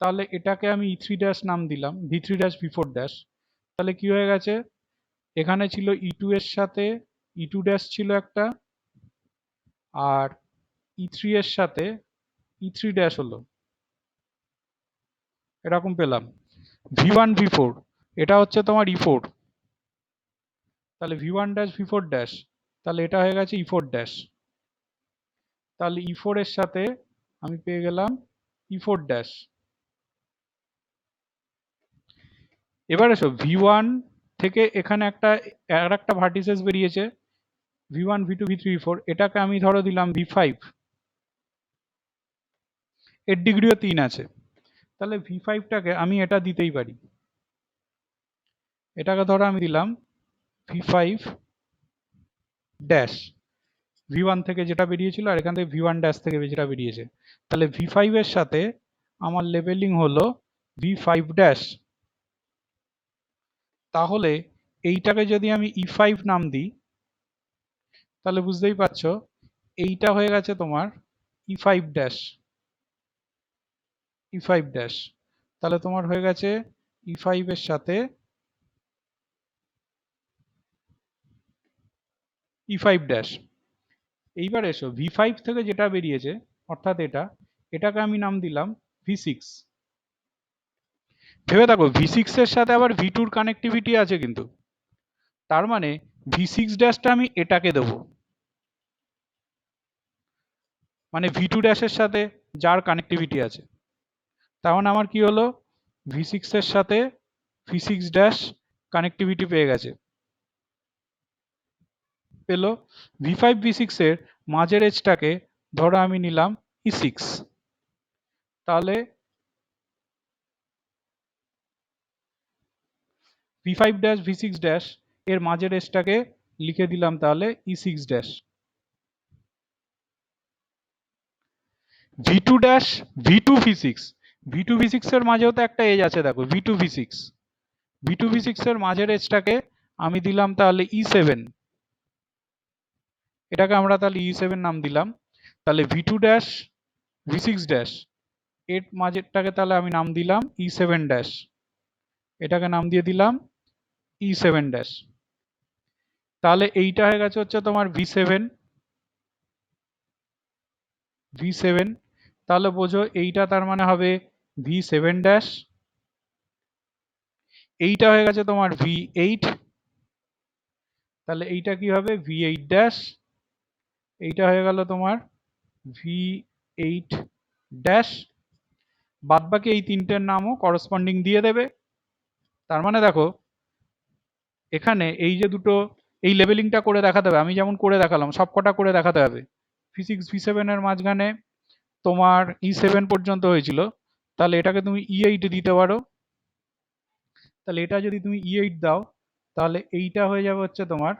তাহলে এটাকে আমি E3 ড্যাশ নাম দিলাম V3 ড্যাশ V4 ড্যাশ, তাহলে কি হয়ে গেছে এখানে ছিল E2 এর সাথে E2 ড্যাশ ছিল একটা, আর E3 এর সাথে E3 ড্যাশ হলো, এরকম পেলাম। V1 V4 এটা হচ্ছে তোমার E4, তাহলে V1 ড্যাশ V4 ড্যাশ, তাহলে এটা হয়ে গেছে E4 ড্যাশ, তাহলে E4 এর সাথে আমি পেয়ে গেলাম E4 ড্যাশ। এবার এসো V1 থেকে এখানে একটা ভার্টিসেস বেরিয়েছে V1 V2 V3 V4, এটাকে আমি ধরো দিলাম V5, এর ডিগ্রিও 3 আছে, তাহলে V5টাকে আমি এটা দিতেই পারি, এটাকে ধরো আমি দিলাম V5 ড্যাশ, V1 থেকে যেটা বেরিয়েছিল আর এখান থেকে V1 ড্যাশ থেকে যেটা বেরিয়েছে, তাহলে V5 এর সাথে আমার লেবেলিং হলো V5 ড্যাশ, তাহলে এইটাকে যদি আমি E5 নাম দিই তাহলে বুঝতেই পারছো এইটা হয়ে গেছে তোমার E5 ড্যাশ, E5 ড্যাশ, তাহলে তোমার হয়ে গেছে E5 এর সাথে E5 ড্যাশ। এইবার এসো V5 থেকে যেটা বেরিয়েছে অর্থাৎ এটাকে আমি নাম দিলাম V6, ভেবে দেখো V6 এর সাথে আবার V2 এর কানেক্টিভিটি আছে কিন্তু, তার মানে V6 ড্যাশটা আমি এটাকে দেবো, মানে V2 ড্যাশের সাথে যার কানেক্টিভিটি আছে, তার মানে আমার কি হলো V6 এর সাথে V6 ড্যাশ কানেক্টিভিটি পেয়ে গেছে, পেলো। V5 V6 এর মাঝের এজটাকে ধরো আমি নিলাম E6, তাহলে V5 ড্যাশ V6 ড্যাশ এর মাঝের এজটাকে লিখে দিলাম তাহলে E6 dash. V2 dash V2 V6, V2 V6 এর মাঝেও তো একটা এজ আছে দেখো V2 V6, V2 V6 এর মাঝের এজটাকে আমি দিলাম তাহলে E7, এটাকে আমরা তাহলে E7 নাম দিলাম, তাহলে V2 ড্যাশ V6 ড্যাশ এর মাঝেরটাকে তাহলে আমি নাম দিলাম E7 ড্যাশ, এটাকে নাম দিয়ে দিলাম E7 ড্যাশ, তাহলে এইটা হয়ে গেছে হচ্ছে তোমার V7, তাহলে বোঝো এইটা তার মানে হবে V7 ড্যাশ, এইটা হয়ে গেছে তোমার V8, তাহলে এইটা কি হবে V8 ড্যাশ, এইটা হয়ে গেল তোমার V8 ড্যাশ, বাদ বাকি এই তিনটের নামও করসপন্ডিং দিয়ে দেবে। তার মানে দেখো এখানে এই যে দুটো এই লেভেলিংটা করে দেখাতে হবে, আমি যেমন করে দেখালাম সবকটা করে দেখাতে হবে। ফিজিক্স V7 এর মাঝখানে তোমার E7 পর্যন্ত হয়েছিল, তাহলে এটাকে তুমি E8 দিতে পারো। তাহলে এটা যদি তুমি E8 দাও তাহলে এইটা হয়ে যাবে হচ্ছে তোমার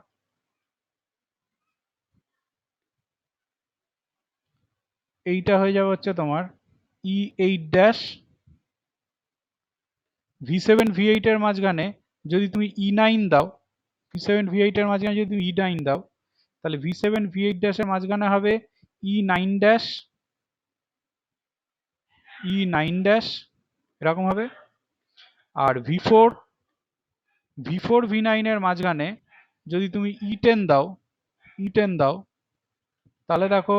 এইটা হয়ে যাবে হচ্ছে তোমার E8 ড্যাশ। V7 V8 এর মাঝখানে যদি তুমি E9 দাও, V7 V8 এর মাঝখানে যদি তুমি E9 দাও তাহলে V7 V8 ড্যাশের মাঝখানে হবে E9 ড্যাশ, E9 ড্যাশ এরকম হবে। আর V4 V9 এর মাঝখানে যদি তুমি E10 দাও, E10 দাও তাহলে দেখো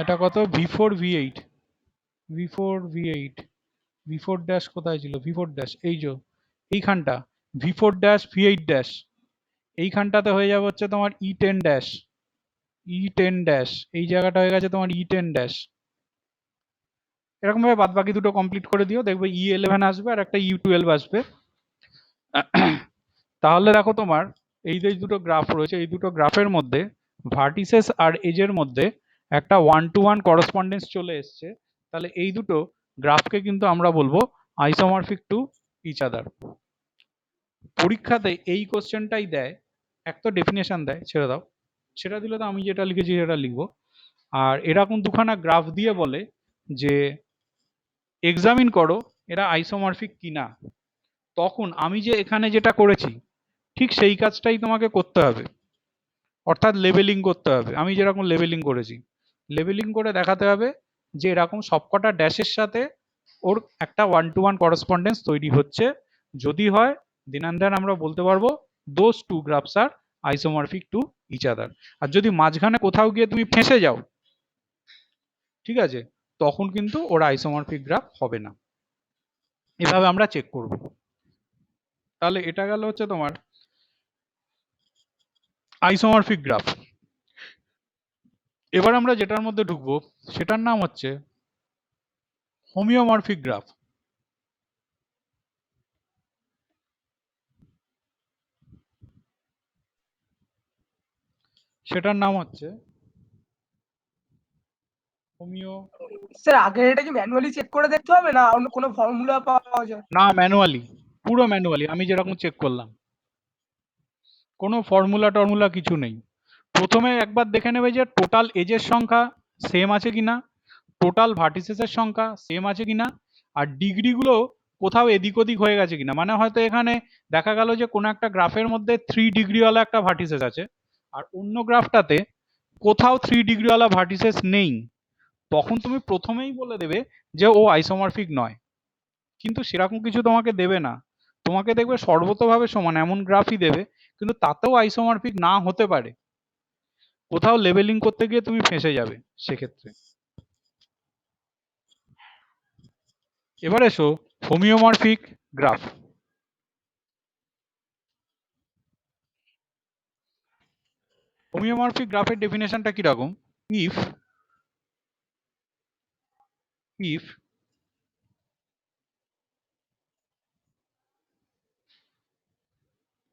এটা কত V4 V8, V4 V8, V4 dash কোথায় ছিল, V4 ড্যাশ এই যে এইখানটা V4 ড্যাশ V8 ড্যাশ, এইখানটাতে হয়ে যাবে হচ্ছে তোমার E10 ড্যাশ, E10 ড্যাশ এই জায়গাটা হয়ে গেছে তোমার E10 ড্যাশ। এরকম ভাবে বাদ বাকি দুটো কমপ্লিট করে দিও, দেখবে E11 আসবে আর একটা U12 আসবে। তাহলে দেখো তোমার এই যে দুটো গ্রাফ রয়েছে এই দুটো গ্রাফের মধ্যে ভার্টিসেস আর এজের মধ্যে একটা 1-to-1 করসপন্ডেন্স চলে এসছে। তাহলে এই দুটো গ্রাফকে কিন্তু আমরা বলবো আইসোমরফিক টু ইচ আদার। পরীক্ষাতে এই কোশ্চেনটাই দেয়, এক তো ডেফিনেশন দেয়, ছেড়ে দাও, সেটা দিলে তো আমি যেটা লিখেছি সেটা লিখবো। আর এরকম দুখানা গ্রাফ দিয়ে বলে যে এক্সামিন করো এরা আইসোমরফিক কিনা। তখন আমি যে এখানে যেটা করেছি ঠিক সেই কাজটাই তোমাকে করতে হবে, অর্থাৎ লেবেলিং করতে হবে। আমি যেরকম লেবেলিং করেছি, লেবেলিং করে দেখাতে হবে যে এরকম সবকটা ড্যাশের সাথে ওর একটা 1-to-1 করসপন্ডেন্স তৈরি হচ্ছে। যদি হয় দেন অ্যান্ড দেন আমরা বলতে পারবো those two graphs are isomorphic to each other. আর যদি মাঝখানে কোথাও গিয়ে তুমি ফেঁসে যাও, ঠিক আছে, তখন কিন্তু ওরা আইসোমরফিক গ্রাফ হবে না। এভাবে আমরা চেক করব। তাহলে এটা গেল হচ্ছে তোমার আইসোমরফিক গ্রাফ। এবার আমরা যেটার মধ্যে ঢুকবো সেটার নাম হচ্ছে হোমিওমরফিক গ্রাফ। সেটার নাম হচ্ছে হোমিও, স্যার আগের এটা কি ম্যানুয়ালি চেক করে দেখতে হবে না অন্য কোনো ফর্মুলা পাওয়া যায়? না ম্যানুয়ালি, পুরো ম্যানুয়ালি আমি যেরকম চেক করলাম, কোনো ফর্মুলা টর্মুলা কিছু নেই। প্রথমে একবার দেখে নেবে যে টোটাল এজের সংখ্যা সেম আছে কিনা, টোটাল ভার্টিসেসের সংখ্যা সেম আছে কিনা, আর ডিগ্রিগুলো কোথাও এদিক ওদিক হয়ে গেছে কিনা। মানে হয়তো এখানে দেখা গেল যে কোনো একটা গ্রাফের মধ্যে 3 ডিগ্রিওয়ালা একটা ভার্টিসেস আছে আর অন্য গ্রাফটাতে কোথাও 3 ডিগ্রিওয়ালা ভার্টিসেস নেই, তখন তুমি প্রথমেই বলে দেবে যে ও আইসোমরফিক নয়। কিন্তু সেরকম কিছু তোমাকে দেবে না, তোমাকে দেখবে সর্বতভাবে সমান এমন গ্রাফই দেবে, কিন্তু তাতেও আইসোমরফিক না হতে পারে, কোথাও লেবেলিং করতে গিয়ে তুমি ফেঁসে যাবে সেক্ষেত্রে। এবার এসো হোমিওমরফিক গ্রাফ। হোমিওমরফিক গ্রাফের ডেফিনেশনটা কিরকম, if if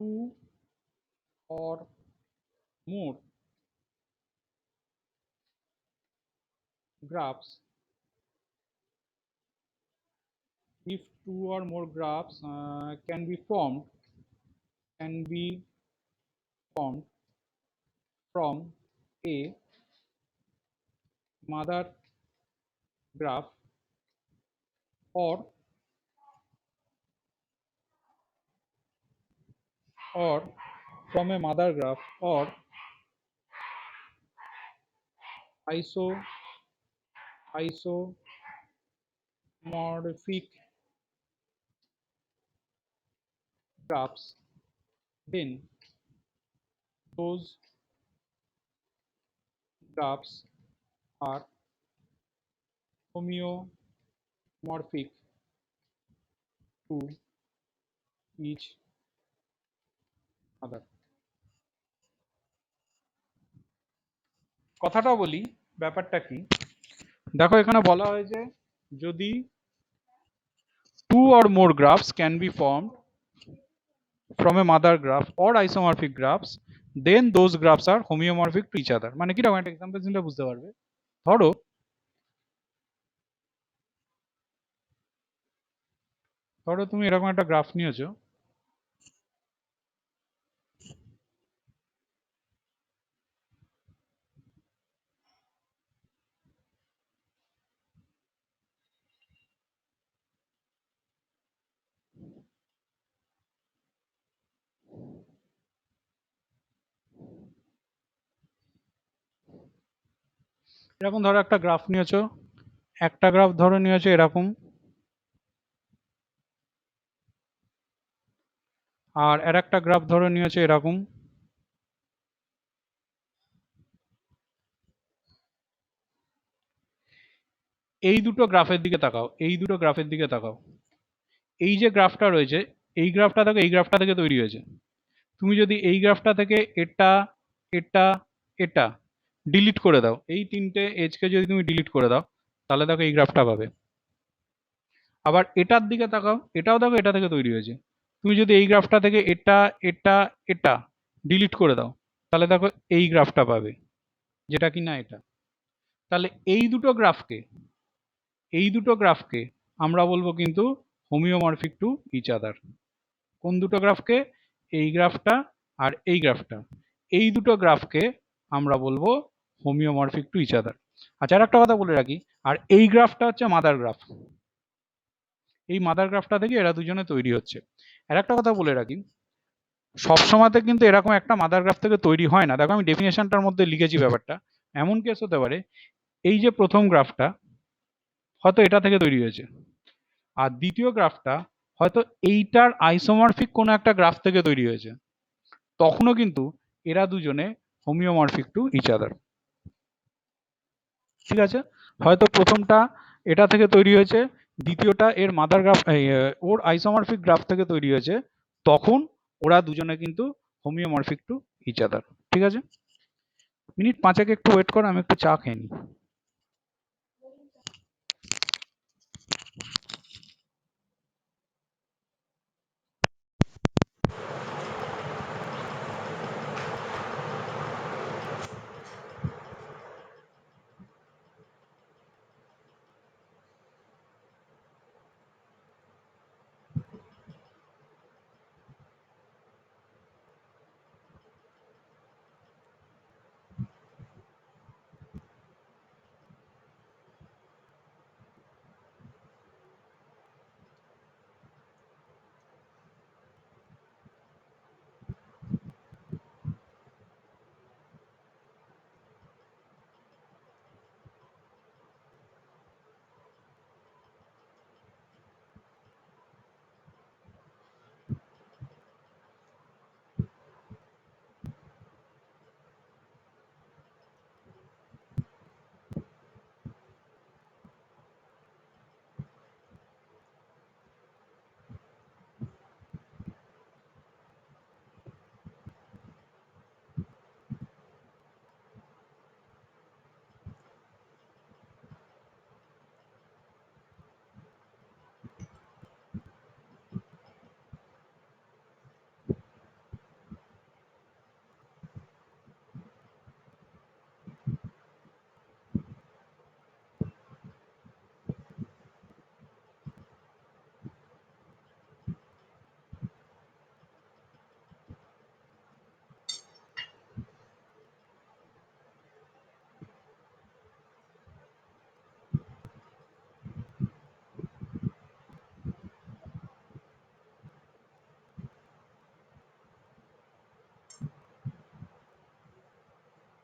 two or more graphs, if two or more graphs can be formed from a mother graph or or from a mother graph or iso isomorphic graphs, then those graphs are homeomorphic to each other. কথাটা বলি ব্যাপারটা কি, দেখো এখানে বলা হয়েছে যদি two or more graphs can be formed from a mother graph or isomorphic graphs, then those graphs are homeomorphic to each other. মানে কি রকম একটা এক্সাম্পল দিলে বুঝতে পারবে। ধরো ধরো তুমি এরকম একটা গ্রাফ নিয়েছো, এরকম ধরো একটা গ্রাফ নিয়েছো, একটা গ্রাফ ধরে নিয়েছো এরকম, আর একটা গ্রাফ ধরে নিয়েছো এরকম। এই দুটো গ্রাফের দিকে তাকাও, এই দুটো গ্রাফের দিকে তাকাও। এই যে গ্রাফটা রয়েছে, এই গ্রাফটা থেকে এই গ্রাফটা থেকে তৈরি হয়েছে। তুমি যদি এই গ্রাফটা থেকে এটা এটা এটা ডিলিট করে দাও, এই তিনটে এজকে যদি তুমি ডিলিট করে দাও, তাহলে দেখো এই গ্রাফটা পাবে। আবার এটার দিকে তাকাও, এটাও দেখো এটা থেকে তৈরি হয়েছে। তুমি যদি এই গ্রাফটা থেকে এটা এটা এটা ডিলিট করে দাও, তাহলে দেখো এই গ্রাফটা পাবে, যেটা কিনা এটা। তাহলে এই দুটো গ্রাফকে আমরা বলবো কিন্তু হোমিওমরফিক টু ইচ আদার। কোন দুটো গ্রাফকে? এই গ্রাফটা আর এই গ্রাফটা, এই দুটো গ্রাফকে আমরা বলবো হোমিওমরফিক টু ইচ আদার। আচ্ছা, আর একটা কথা বলে রাখি, আর এই গ্রাফটা হচ্ছে মাদার গ্রাফ, এই মাদার গ্রাফটা থেকে এরা দুজনে তৈরি হচ্ছে। আর একটা কথা বলে রাখি, সবসময়তে কিন্তু এরকম একটা মাদার গ্রাফ থেকে তৈরি হয় না। দেখো আমি ডেফিনেশনটার মধ্যে লিখেছি ব্যাপারটা। এমন কেস হতে পারে এই যে প্রথম গ্রাফটা হয়তো এটা থেকে তৈরি হয়েছে, আর দ্বিতীয় গ্রাফটা হয়তো এইটার আইসোমরফিক কোনো একটা গ্রাফ থেকে তৈরি হয়েছে। তখনও কিন্তু এরা দুজনে হোমিওমরফিক টু ইচ আদার। ঠিক আছে, হয়তো প্রথমটা এটা থেকে তৈরি হয়েছে, দ্বিতীয়টা এর মাদার গ্রাফ ওর আইসোমরফিক গ্রাফ থেকে তৈরি হয়েছে, তখন ওরা দুজনে কিন্তু হোমিওমরফিক টু ইচ আদার। ঠিক আছে, মিনিট পাঁচেক একটু ওয়েট করো, আমি একটু চা খেয়ে নিই।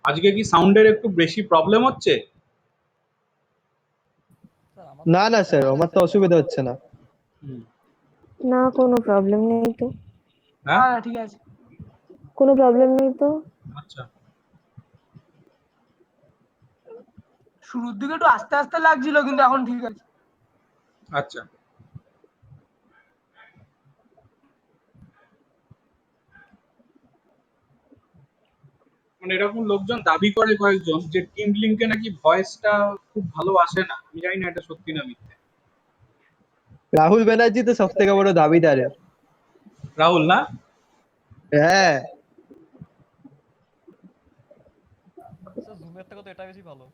আজকে কি সাউন্ডের একটু বেশি প্রবলেম হচ্ছে? না না স্যার, আমার তো অসুবিধা হচ্ছে না। না, কোনো প্রবলেম নেই তো। হ্যাঁ, হ্যাঁ ঠিক আছে। কোনো প্রবলেম নেই তো। আচ্ছা। শুরুর দিকে একটু আস্তে আস্তে লাগছিল, কিন্তু এখন ঠিক আছে। আচ্ছা, মানে এরকম লোকজন দাবি করে কয়েকজন যে টিম লিঙ্কে নাকি ভয়েসটা খুব ভালো আসে না। আমি জানি না এটা সত্যি না মিথ্যে। রাহুল ব্যানার্জি তো সব থেকে বড় দাবিদার এর। রাহুল না? হ্যাঁ, জুমের থেকে তো এটা বেশি ভালো।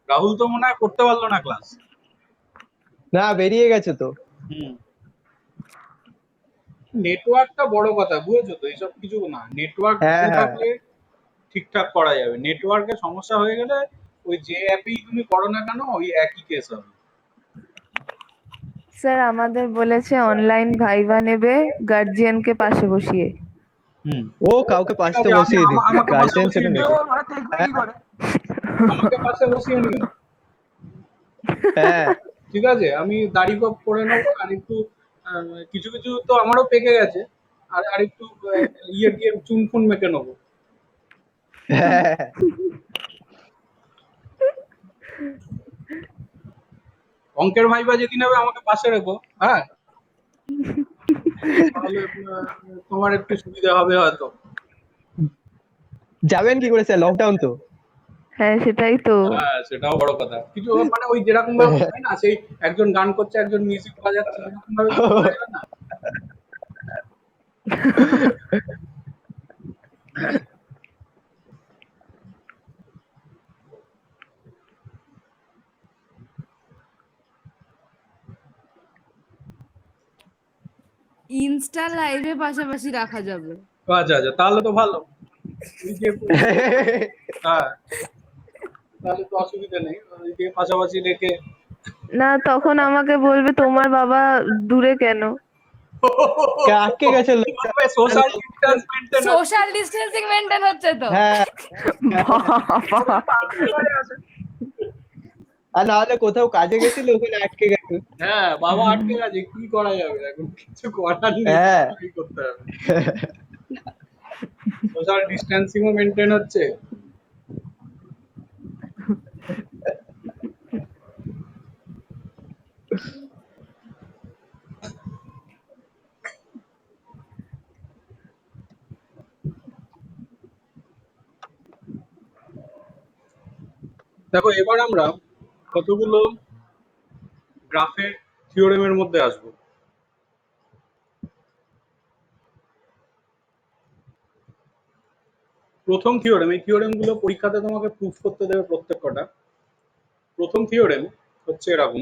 রাহুল তো মনে হয় করতে পারলো না ক্লাস। না বেরিয়ে গেছে তো। হুম, নেটওয়ার্কটা বড় কথা, বুঝেছো তো? এইসব কিছু না, নেটওয়ার্ক হ্যাঁ ভালো হ্যাঁ থাকলে ঠিকঠাক করা যাবে। নেটওয়ার্কের সমস্যা হয়ে গেলে ওই যে অ্যাপেই তুমি করো না কেন ওই একই কেস হবে। স্যার আমাদের বলেছে অনলাইন ভাইভা নেবে গার্জিয়ানকে পাশে বসিয়ে। হুম, ও কাউকে ঠিক পাশে আছে, বসিয়ে দিন, আমাকে পাশে গার্জেন বসিয়ে সেটা তো নিও, নেবে। ওরা দেখবে কি করে? আমাকে পাশে বসিয়ে নিও। হ্যাঁ ঠিক আছে, আমি দাড়ি গপ করে নেবো আর একটু কিছু কিছু তো আমারও পেকে গেছে, আর আরেকটু ইয়ে দিয়ে চুন ফুন মেখে নেবো। হ্যাঁ অঙ্কের ভাইবা যেদিন হবে আমাকে পাশে রেখো, হ্যাঁ, তাহলে তোমার একটু সুবিধা হবে হয়তো। যাবেন কি করে স্যার, লকডাউন তো। হ্যাঁ সেটাই তো। হ্যাঁ, সেটাও বড় কথা। কিছু মানে ওই যেরকম ভাবে হয় না, সেই একজন গান করছে একজন মিউজিক বাজাচ্ছে, সেরকম ভাবে কিছু করা যাবে না? ইনস্টা লাইভে পাশাপাশি রাখা যাবে। আচ্ছা আচ্ছা, তাহলে তো ভালো। ওই যে হ্যাঁ, তাহলে তো অসুবিধা নেই, ওই যে পাশাপাশি রেখে। না তখন আমাকে বলবে তোমার বাবা দূরে কেন। আটকে গেছে lockdown। Social distance maintain. Social distancing maintain হচ্ছে তো। হ্যাঁ, বাবা ঘরে আছে। আর নাহলে কোথাও কাজে গেছিল ওখানে আটকে গেছে। হ্যাঁ, বাবা আটকে গেছে, কি করা যাবে এখন? কিছু করার নেই, হ্যাঁ কি করতে হবে? সোশ্যাল ডিস্টেন্সিং ও মেনটেন হচ্ছে। দেখো, এবার আমরা কতগুলো গ্রাফের থিওরেমের মধ্যে আসবো। প্রথম থিওরেম, এই থিওরেম গুলো পরীক্ষাতে তোমাকে প্রুফ করতে দেবে প্রত্যেক কটা। প্রথম থিওরেম হচ্ছে এরকম: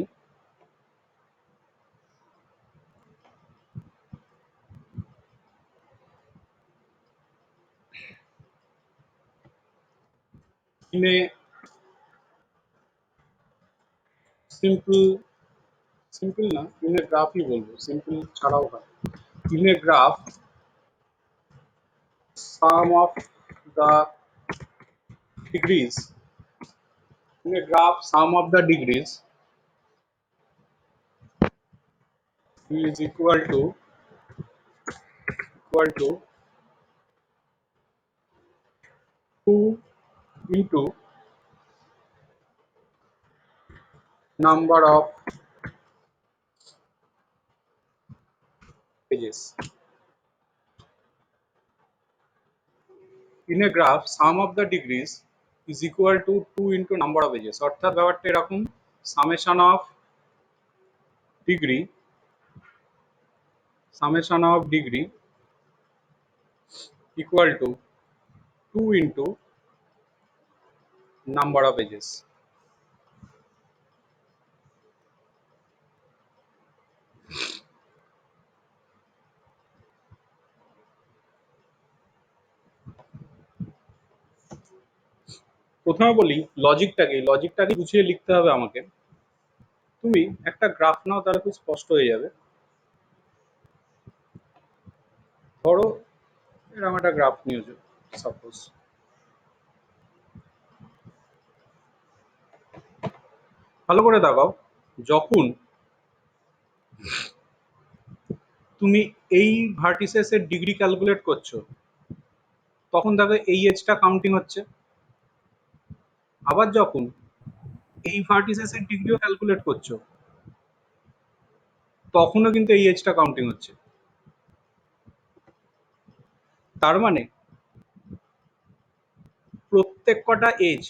in a simple simple না, in a গ্রাফই বলবো, সিম্পল ছাড়াও হয়। in a graph sum of the degrees, in a graph sum of the degrees is equal to 2 into number of edges. In a graph sum of the degrees is equal to 2 into number of edges, অর্থাৎ ব্যাপারটা এরকম: summation of degree equal to 2 into number of edges. প্রথমে বলি লজিকটাকে গুছিয়ে লিখতে হবে আমাকে। তুমি একটা গ্রাফ নাও, তাহলে খুব স্পষ্ট হয়ে যাবে। ধরো এরকম একটা গ্রাফ নিয়েছো, সাপোজ। ভালো করে দেখাও, যখন তুমি এই ভার্টিসেসের ডিগ্রি ক্যালকুলেট করছো, তখন দেখো এই এজটা কাউন্টিং হচ্ছে। আবার যখন এই ভার্টিসেসের ডিগ্রিও ক্যালকুলেট করছো, তখনও কিন্তু এই এজটা কাউন্টিং হচ্ছে। তার মানে প্রত্যেক কটা এজ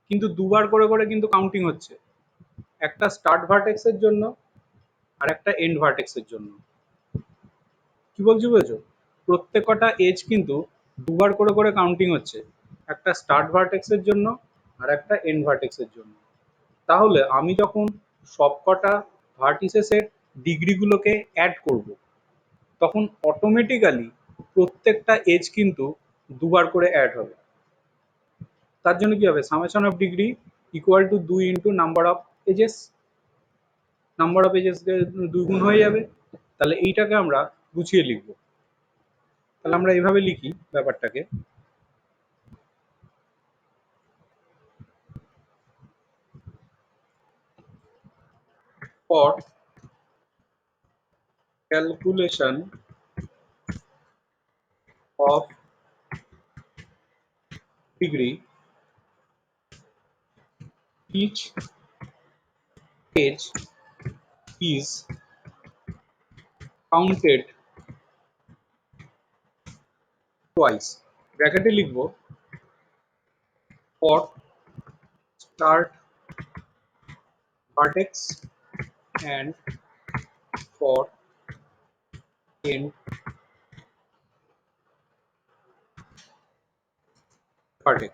কিন্তু দুবার করে করে কিন্তু কাউন্টিং হচ্ছে, একটা স্টার্ট ভার্টেক্সের জন্য আর একটা এন্ড ভার্টেক্সের জন্য। কি বলছি বুঝেছো? প্রত্যেক কটা এজ কিন্তু দুবার করে করে কাউন্টিং হচ্ছে, একটা স্টার্ট ভার্টেক্সের জন্য আর একটা এন্ড ভার্টেক্সের জন্য। তাহলে আমি যখন সবকটা ভার্টিসেসের ডিগ্রিগুলোকে অ্যাড করব, তখন অটোমেটিক্যালি প্রত্যেকটা এজ কিন্তু দুবার করে অ্যাড হবে। তার জন্য কি হবে? Summation of degree equal to 2 into number of edges. Number of edges 2 গুণ হয়ে যাবে। তাহলে এইটাকে আমরা গুছিয়ে লিখব। তাহলে আমরা এইভাবে লিখি ব্যাপারটাকে, for calculation of degree, each age is counted twice. ব্র্যাকেটে লিখব for start vertex and for end vertex.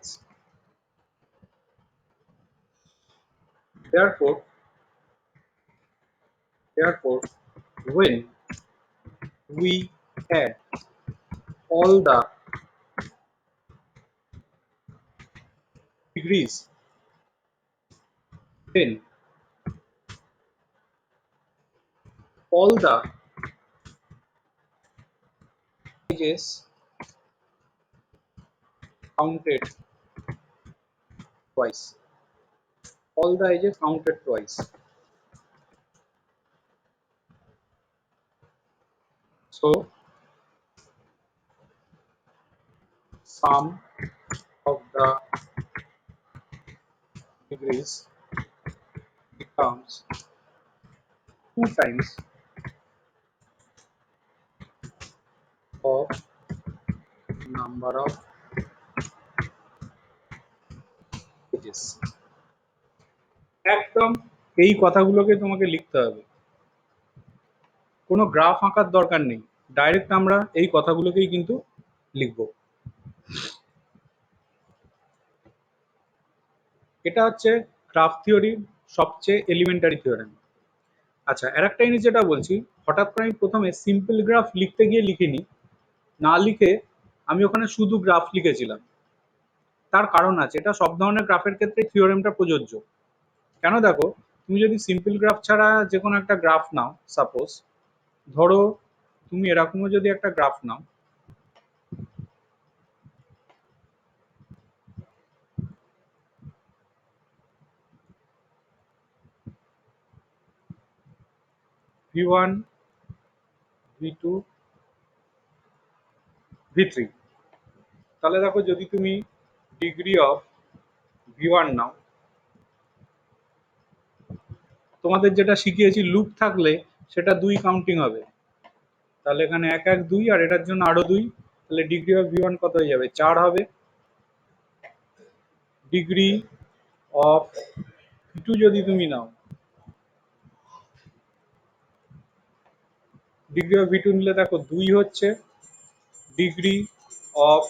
Therefore, when we add all the degrees, then all the ages counted twice. All the ages counted twice. So sum of the degrees becomes 2 times of number of ages. একদম এই কথাগুলোকে তোমাকে লিখতে হবে, কোনো graph আঁকার দরকার নেই, ডাইরেক্ট আমরা এই কথাগুলোকেই কিন্তু লিখব। এটা হচ্ছে গ্রাফ থিওরির সবচেয়ে এলিমেন্টারি থিওরেম। আচ্ছা, আর একটা জিনিস যেটা বলছি, হঠাৎ করে আমি প্রথমে সিম্পল গ্রাফ লিখতে গিয়ে লিখিনি, না লিখে আমি ওখানে শুধু গ্রাফ লিখেছিলাম। তার কারণ আছে, এটা সব ধরনের গ্রাফের ক্ষেত্রে থিওরেমটা প্রযোজ্য। কেন দেখো, তুমি যদি সিম্পল গ্রাফ ছাড়া যে কোনো একটা গ্রাফ নাও, সাপোজ ধরো তুমি এরকমও যদি একটা গ্রাফ নাও, V1, V2, V3, তাহলে দেখো যদি তুমি ডিগ্রি অফ V1 নাও, তোমাদের যেটা শিখিয়েছি লুপ থাকলে সেটা 2 কাউন্টিং হবে, তাহলে এখানে 1 1 2 আর এটার জন্য আরো 2, তাহলে ডিগ্রি অফ V1 কত হয়ে যাবে? 4 হবে। ডিগ্রি অফ V2 যদি তুমি নাও, ডিগ্রি অফ V2 নিলে দেখো 2 হচ্ছে। ডিগ্রি অফ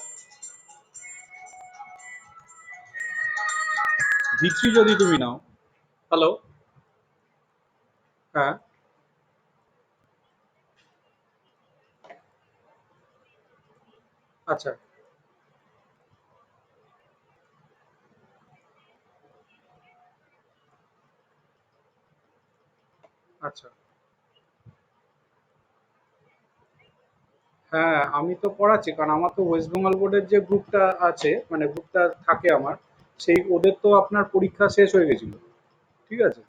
V3 যদি তুমি নাও, হ্যালো, হ্যাঁ, আচ্ছা আচ্ছা, হ্যাঁ আমি তো পড়াচ্ছি, কারণ আমার তো ওয়েস্ট বেঙ্গল বোর্ডের যে গ্রুপটা আছে, মানে গ্রুপটা থাকে আমার, সেই ওদের তো আপনার পরীক্ষা শেষ হয়ে গেছিল, ঠিক আছে।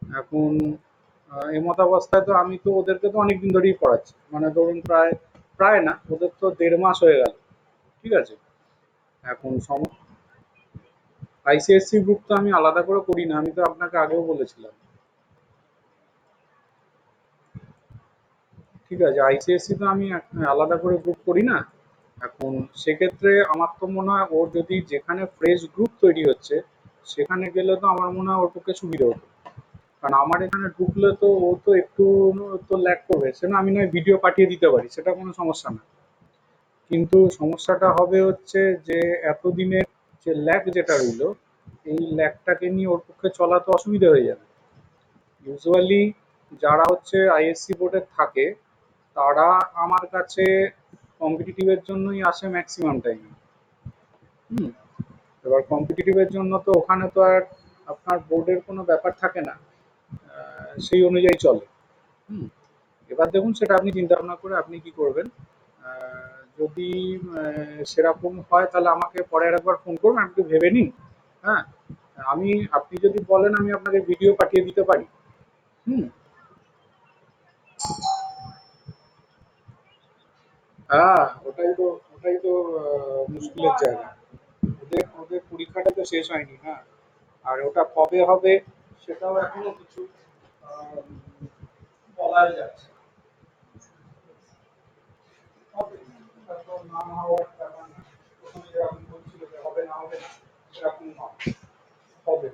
এখন এমতাবস্থায় তো আমি তো ওদেরকে তো অনেকদিন ধরেই পড়াচ্ছি, মানে ধরুন প্রায় প্রায় না, ওদের তো 1.5 মাস হয়ে গেল, ঠিক আছে। এখন আইসিএসসি গ্রুপ তো আমি আলাদা করে করি না, আমি তো আপনাকে আগেও বলেছিলাম। ঠিক আছে, আইসিএসসি তো আমি আলাদা করে গ্রুপ করি না। এখন সেক্ষেত্রে আমার তো মনে হয় ওর যদি যেখানে ফ্রেশ গ্রুপ তৈরি হচ্ছে সেখানে গেলে তো আমার মনে হয় ওর পক্ষে সুবিধা হতো। কারণ আমার এখানে ঢুকলে তো ও তো একটু তো ল্যাগ করবে, সে না আমি নয় ভিডিও পাঠিয়ে দিতে পারি, সেটা কোনো সমস্যা না। কিন্তু সমস্যাটা হবে হচ্ছে যে এতদিনের যে ল্যাগ যেটা রইলো, এই ল্যাগটাকে নিয়ে ওর পক্ষে চলা তো অসুবিধা হয়ে যাবে। ইউজুয়ালি যারা হচ্ছে আইএসসি বোর্ডে থাকে তারা আমার কাছে কম্পিটিটিভের জন্যই আসে ম্যাক্সিমাম টাইম। হুম। এবার কম্পিটিটিভের জন্য তো ওখানে তো আর আপনার বোর্ডের কোনো ব্যাপার থাকে না, সেই অনুযায়ী চলে। হুম। এবার দেখুন সেটা আপনি চিন্তা ভাবনা করে আপনি কি করবেন। যদি সেরকম হয় তাহলে আমাকে পরে একবার ফোন করুন, আমি একটু ভেবে নিন। হ্যাঁ, আপনি যদি বলেন আমি আপনাকে ভিডিও পাঠিয়ে দিতে পারি। হুম। হ্যাঁ, ওটাই তো মুশকিলের জায়গা। ওদের ওদের পরীক্ষাটা তো শেষ হয়নি। হ্যাঁ, আর ওটা কবে হবে সেটাও এখনো কিছু আহ, বলা যাচ্ছে না। হবে, হয়তো না হওয়ার ব্যাপার না। প্রথমে যেরকম বলছিল যে হবে না হবে না, সেরকম নয়, হবে।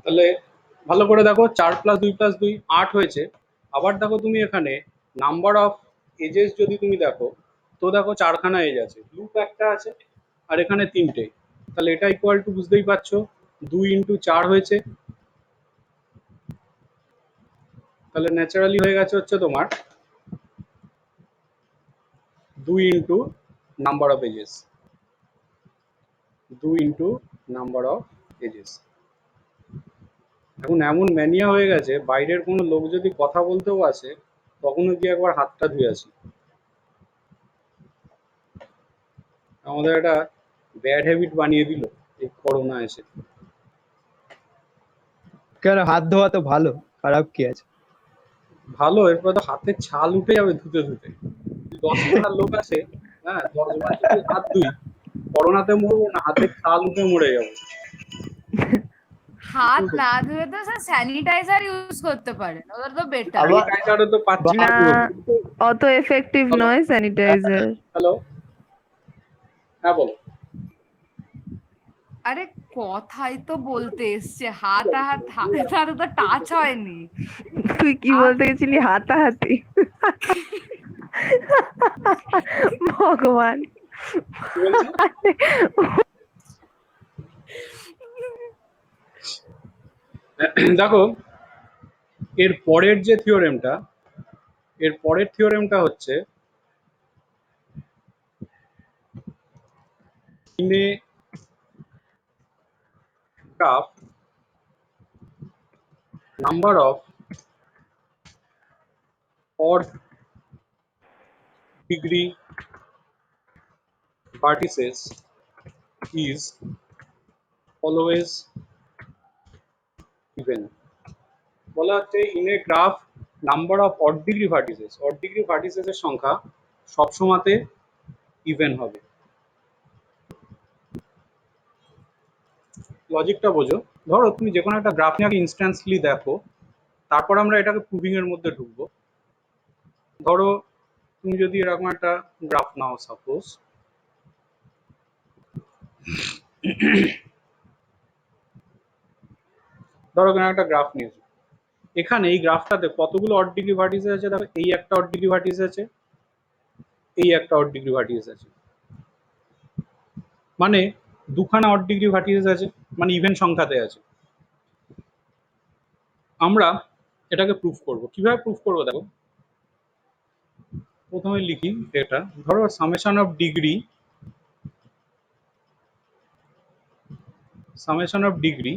তাহলে ভালো করে দেখো, 4+2+2 8 হয়েছে। আবার দেখো তুমি এখানে নাম্বার অফ এজেস যদি তুমি দেখো, তো দেখো 4খানা এজ আছে, লুপ একটা আছে, আর এখানে 3টে। তাহলে এটা ইকুয়াল টু বুঝতেই পারছো 2 × 4 হয়েছে। তাহলে ন্যাচারালি হয়ে গেছে হচ্ছে তোমার 2 × number of edges, 2 × number of edges. এখন এমন ম্যানিয়া হয়ে গেছে, বাইরের কোনো লোক যদি কথা বলতেও আসে তখনও গিয়ে একবার হাতটা ধুয়ে আসি। আমাদের একটা ব্যাড হ্যাবিট বানিয়ে দিল এই করোনা এসে। কেন হাত ধোয়া তো ভালো, খারাপ কি আছে? ভালো, এরপর তো হাতের ছাল উঠে যাবে ধুতে ধুতে। 10খানা লোক আসে, হ্যাঁ 10বার যদি হাত ধুই, করোনাতে মরবো না, হাতের ছাল উঠে মরে যাবো। হাত না ধুয়ে তো স্যার স্যানিটাইজার ইউজ করতে পারেন, ওটা তো বেটার। আবার স্যানিটাইজারও তো পাচ্ছি না না, পুরোপুরি। অত এফেক্টিভ নয় স্যানিটাইজার। হ্যালো, হ্যাঁ বলো। আরে কথাই তো বলতে এসছে, হাত হাতে হাতে তো টাচ হয়নি। তুই কি হাত বলতে গেছিলি? হাতাহাতি? ভগবান! কি বলছে? দেখো, এর পরের থিওরেমটা হচ্ছে in a graph number of odd degree vertices is always even. বলা হচ্ছে in a graph number of odd degree vertices এর সংখ্যা সবসময়তে ইভেন হবে। লজিকটা বোঝো। ধরো তুমি যে কোনো একটা গ্রাফ নিয়ে আগে ইনস্ট্যান্সলি দেখো, তারপর আমরা এটাকে প্রুভিং এর মধ্যে ঢুকবো। ধরো তুমি যদি এরকম একটা গ্রাফ নাও, সাপোজ ধরো এখানে একটা গ্রাফ নিয়েছো, এখানে এই গ্রাফটাতে কতগুলো অড ডিগ্রি ভার্টিসেস আছে? দেখো এই একটা অড ডিগ্রি ভার্টিসেস আছে, এই একটা অড ডিগ্রি ভার্টিসেস আছে, মানে দুখানা অড ডিগ্রি ভার্টিসেস আছে, মানে ইভেন সংখ্যাতে আছে। আমরা এটাকে প্রুফ করব। কিভাবে প্রুফ করব দেখো, প্রথমে লিখি এটা, ধরো সামেশন অফ ডিগ্রি,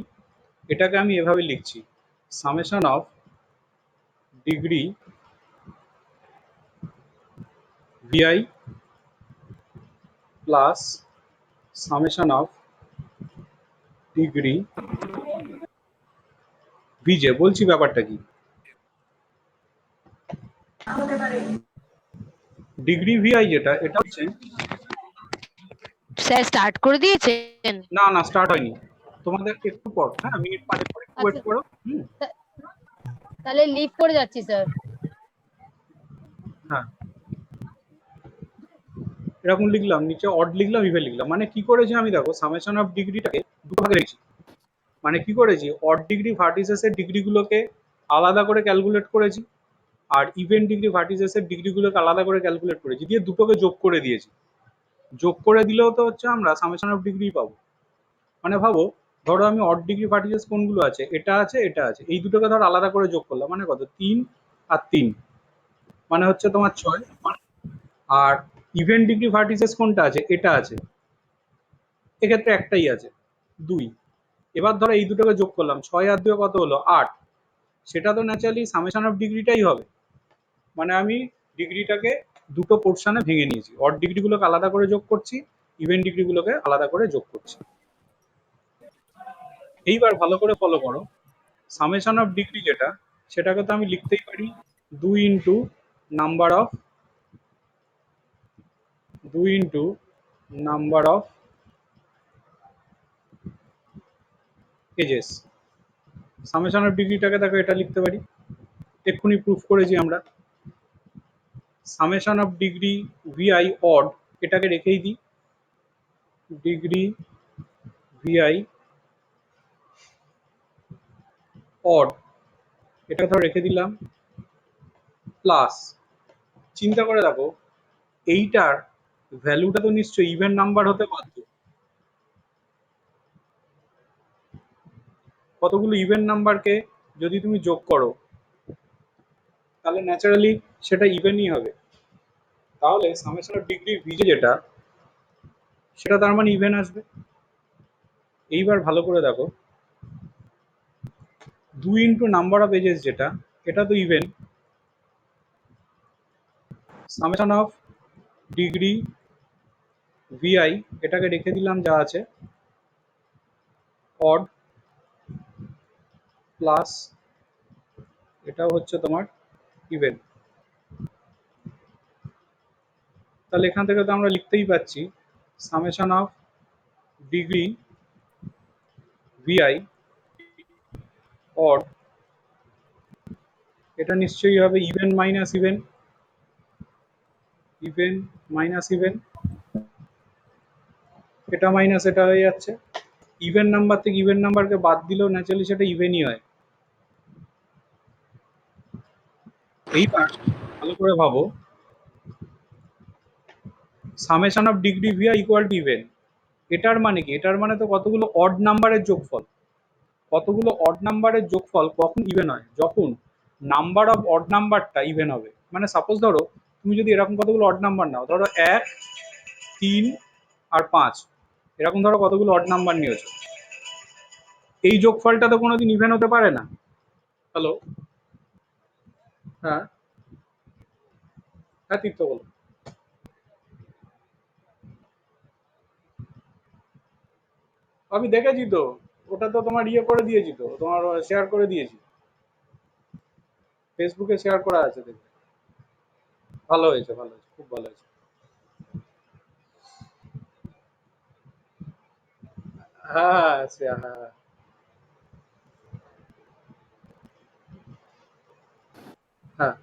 এটাকে আমি এভাবে লিখছি, summation of degree V I plus summation of degree V J. বলছি ব্যাপারটা কি, ডিগ্রি ভিআই যেটা, এটা হচ্ছে, স্যার স্টার্ট করে দিয়েছেন? না না স্টার্ট হয়নি, তোমাদের একটু পর, হ্যাঁ মিনিট 5 পর একটু ওয়েট করো। তাহলে লিভ করে যাচ্ছি স্যার। হ্যাঁ এরকম লিখলাম, নিচে অড লিখলাম, ইভেন লিখলাম, মানে কি করেছি আমি দেখো, সামেশন অফ ডিগ্রিটাকে দুটো ভাগে রেখেছি। মানে কি করেছি, অড ডিগ্রি ভার্টিসেসের ডিগ্রিগুলোকে আলাদা করে ক্যালকুলেট করেছি, আর ইভেন ডিগ্রি ভার্টিসেসের ডিগ্রিগুলোকে আলাদা করে ক্যালকুলেট করেছি, দিয়ে দুটোকে যোগ করে দিয়েছি। যোগ করে দিলেও তো হচ্ছে আমরা সামেশন অফ ডিগ্রি পাবো। মানে ভাবো, ধরো আমি অড ডিগ্রি ভার্টিসেস কোনগুলো আছে, এটা আছে, এটা আছে, এই দুটোকে ধরো আলাদা করে যোগ করলাম, মানে কত, 3 আর 3, মানে হচ্ছে তোমার 6। আর ইভেন ডিগ্রি ভার্টিসেস কোনটা আছে, এটা আছে, এক্ষেত্রে একটাই আছে, 2। এবার ধরো এই দুটোকে যোগ করলাম, 6 আর 2 কত হলো, 8। সেটা তো ন্যাচারালি সামেশন অফ ডিগ্রিটাই হবে। মানে আমি ডিগ্রিটাকে দুটো পোর্শনে ভেঙে নিয়েছি, অড ডিগ্রিগুলোকে আলাদা করে যোগ করছি, ইভেন ডিগ্রিগুলোকে আলাদা করে যোগ করছি। এইবার ভালো করে ফলো করো, সামেশন অফ ডিগ্রি যেটা, সেটাকে তো আমি লিখতেই পারি 2 into number of edges. Summation of ডিগ্রিটাকে দেখো এটা লিখতে পারি, এক্ষুনি প্রুফ করেছি আমরা। Summation of degree V I odd, এটাকে রেখেই দিই, ডিগ্রি ভিআই অড, এটা ধর রেখে দিলাম, প্লাস চিন্তা করে দেখো এইটার ভ্যালুটা তো নিশ্চয়ই ইভেন নাম্বার হতে বাধ্য। কতগুলো ইভেন নাম্বারকে যদি তুমি যোগ করো, তাহলে ন্যাচারালি সেটা ইভেনই হবে। তাহলে সামেশন অফ ডিগ্রি ভিজে যেটা, সেটা তার মানে ইভেন আসবে। এইবার ভালো করে দেখো, 2 ইন্টু নাম্বার অফ এজেস যেটা, এটা তো even. Summation of degree V I, এটাকে রেখে দিলাম যা আছে, অড প্লাস এটাও হচ্ছে তোমার ইভেন। তাহলে এখান থেকে তো আমরা লিখতেই পাচ্ছি summation of degree V I odd, এটা নিশ্চয়ই হবে even minus even, even minus even, এটা মাইনাস এটা হয়ে যাচ্ছে। ইভেন নাম্বার থেকে ইভেন নাম্বারকে বাদ দিলেও ন্যাচারালি সেটা ইভেনই হয়। এইবার ভালো করে ভাবো, summation of degree V I equal to even, এটার মানে কি, এটার মানে তো কতগুলো অড নাম্বারের যোগফল। কতগুলো অড নাম্বারের যোগফল কখন ইভেন হয়, যখন নাম্বার অফ অড নাম্বারটা ইভেন হবে। মানে সাপোজ ধরো তুমি যদি এরকম কতগুলো অড নাম্বার নাও, ধরো 1, 3 আর 5, এরকম ধরো কতগুলো অড নাম্বার নিয়েছো, এই যোগফলটা তো কোনোদিন ইভেন হতে পারে না। হ্যালো, হ্যাঁ হ্যাঁ তীর্থ বলো। আমি দেখেছি তো, ওটা তো তোমার ইয়ে করে দিয়েছি, তো তোমার শেয়ার করে দিয়েছি, ফেসবুকে শেয়ার করা আছে, দেখবে। ভালো হয়েছে, ভালো হয়েছে, খুব ভালো হয়েছে। হ্যাঁ হ্যাঁ হ্যাঁ,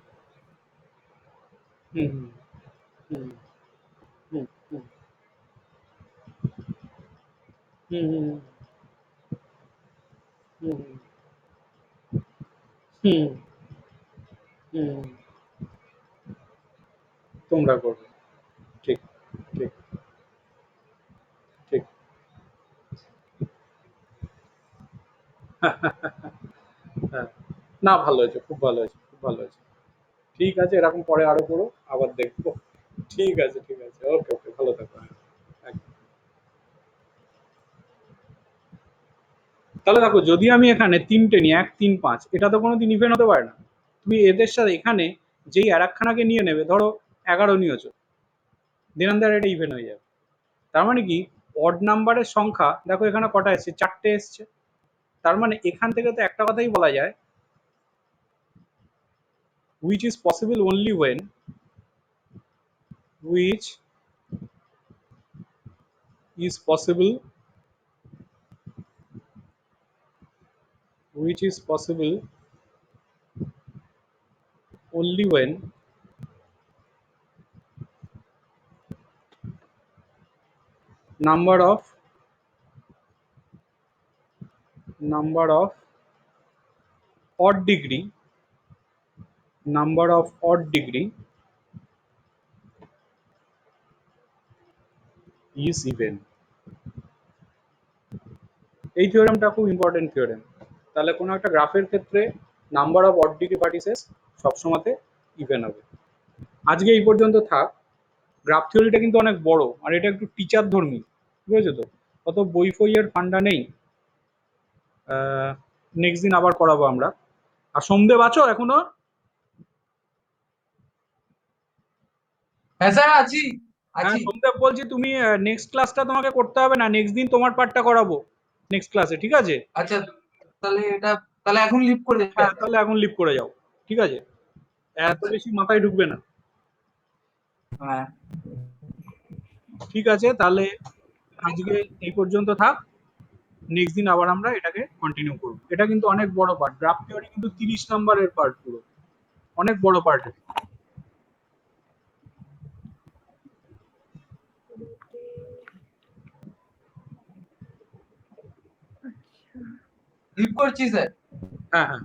হুম হুম হুম হুম হুম হুম হুম হুম হুম হুম, তোমরা করবে, ঠিক ঠিক ঠিক। হ্যাঁ, না ভালো হয়েছে, খুব ভালো হয়েছে, খুব ভালো হয়েছে। ঠিক আছে, এরকম পরে আরো করো, আবার দেখবো। ঠিক আছে, ঠিক আছে, ওকে ওকে, ভালো থাকো, হ্যাঁ, একদম। তাহলে দেখো, যদি আমি এখানে তিনটে নিই, 1 3 5, এটা তো কোনোদিন ইভেন হতে পারে না। তুমি এদের সাথে এখানে যেই আর একখানাকে নিয়ে নেবে, ধরো 11 নিয়েছো, দিন আন্দার এটা ইভেন হয়ে যাবে। তার মানে কি, অড নাম্বারের সংখ্যা দেখো এখানে কটা এসছে, 4টে এসছে। তার মানে এখান থেকে তো একটা কথাই বলা যায়, which is possible only when, which is possible, which is possible only when number of odd degree, number of odd degree is even. এই থিওরেমটা খুব ইম্পর্টেন্ট থিওরেম। তাহলে কোনো একটা গ্রাফের ক্ষেত্রে number of odd degree vertices সবসময়তে ইভেন হবে। আজকে এই পর্যন্ত থাক। গ্রাফ থিওরিটা কিন্তু অনেক বড়, আর এটা একটু টিচার ধর্মী, বুঝেছো তো, অত বই ফইয়ের ফান্ডা নেই। নেক্সট দিন আবার করাবো আমরা। আর সোমদেব আছো এখনো? হ্যাঁ স্যার, আছি হ্যাঁ আছি। সোমদেব বলছি, তুমি নেক্সট ক্লাসটা তোমাকে করতে হবে না, নেক্সট দিন তোমার পার্টটা করাবো নেক্সট ক্লাসে, ঠিক আছে? আচ্ছা, তাহলে এটা, তাহলে এখন লিভ করে হ্যাঁ যাই। তাহলে এখন লিভ করে যাও, ঠিক আছে? এত আচ্ছা, বেশি মাথায় ঢুকবে না। হ্যাঁ। ঠিক আছে, তাহলে আজকে এই পর্যন্ত থাক। নেক্সট দিন আবার আমরা এটাকে কন্টিনিউ করবো। এটা কিন্তু অনেক বড় পার্ট, গ্রাফ থিওরি কিন্তু 30 নম্বরের পার্ট, পুরো অনেক বড় পার্ট। লিভ করছি স্যার। হ্যাঁ হ্যাঁ।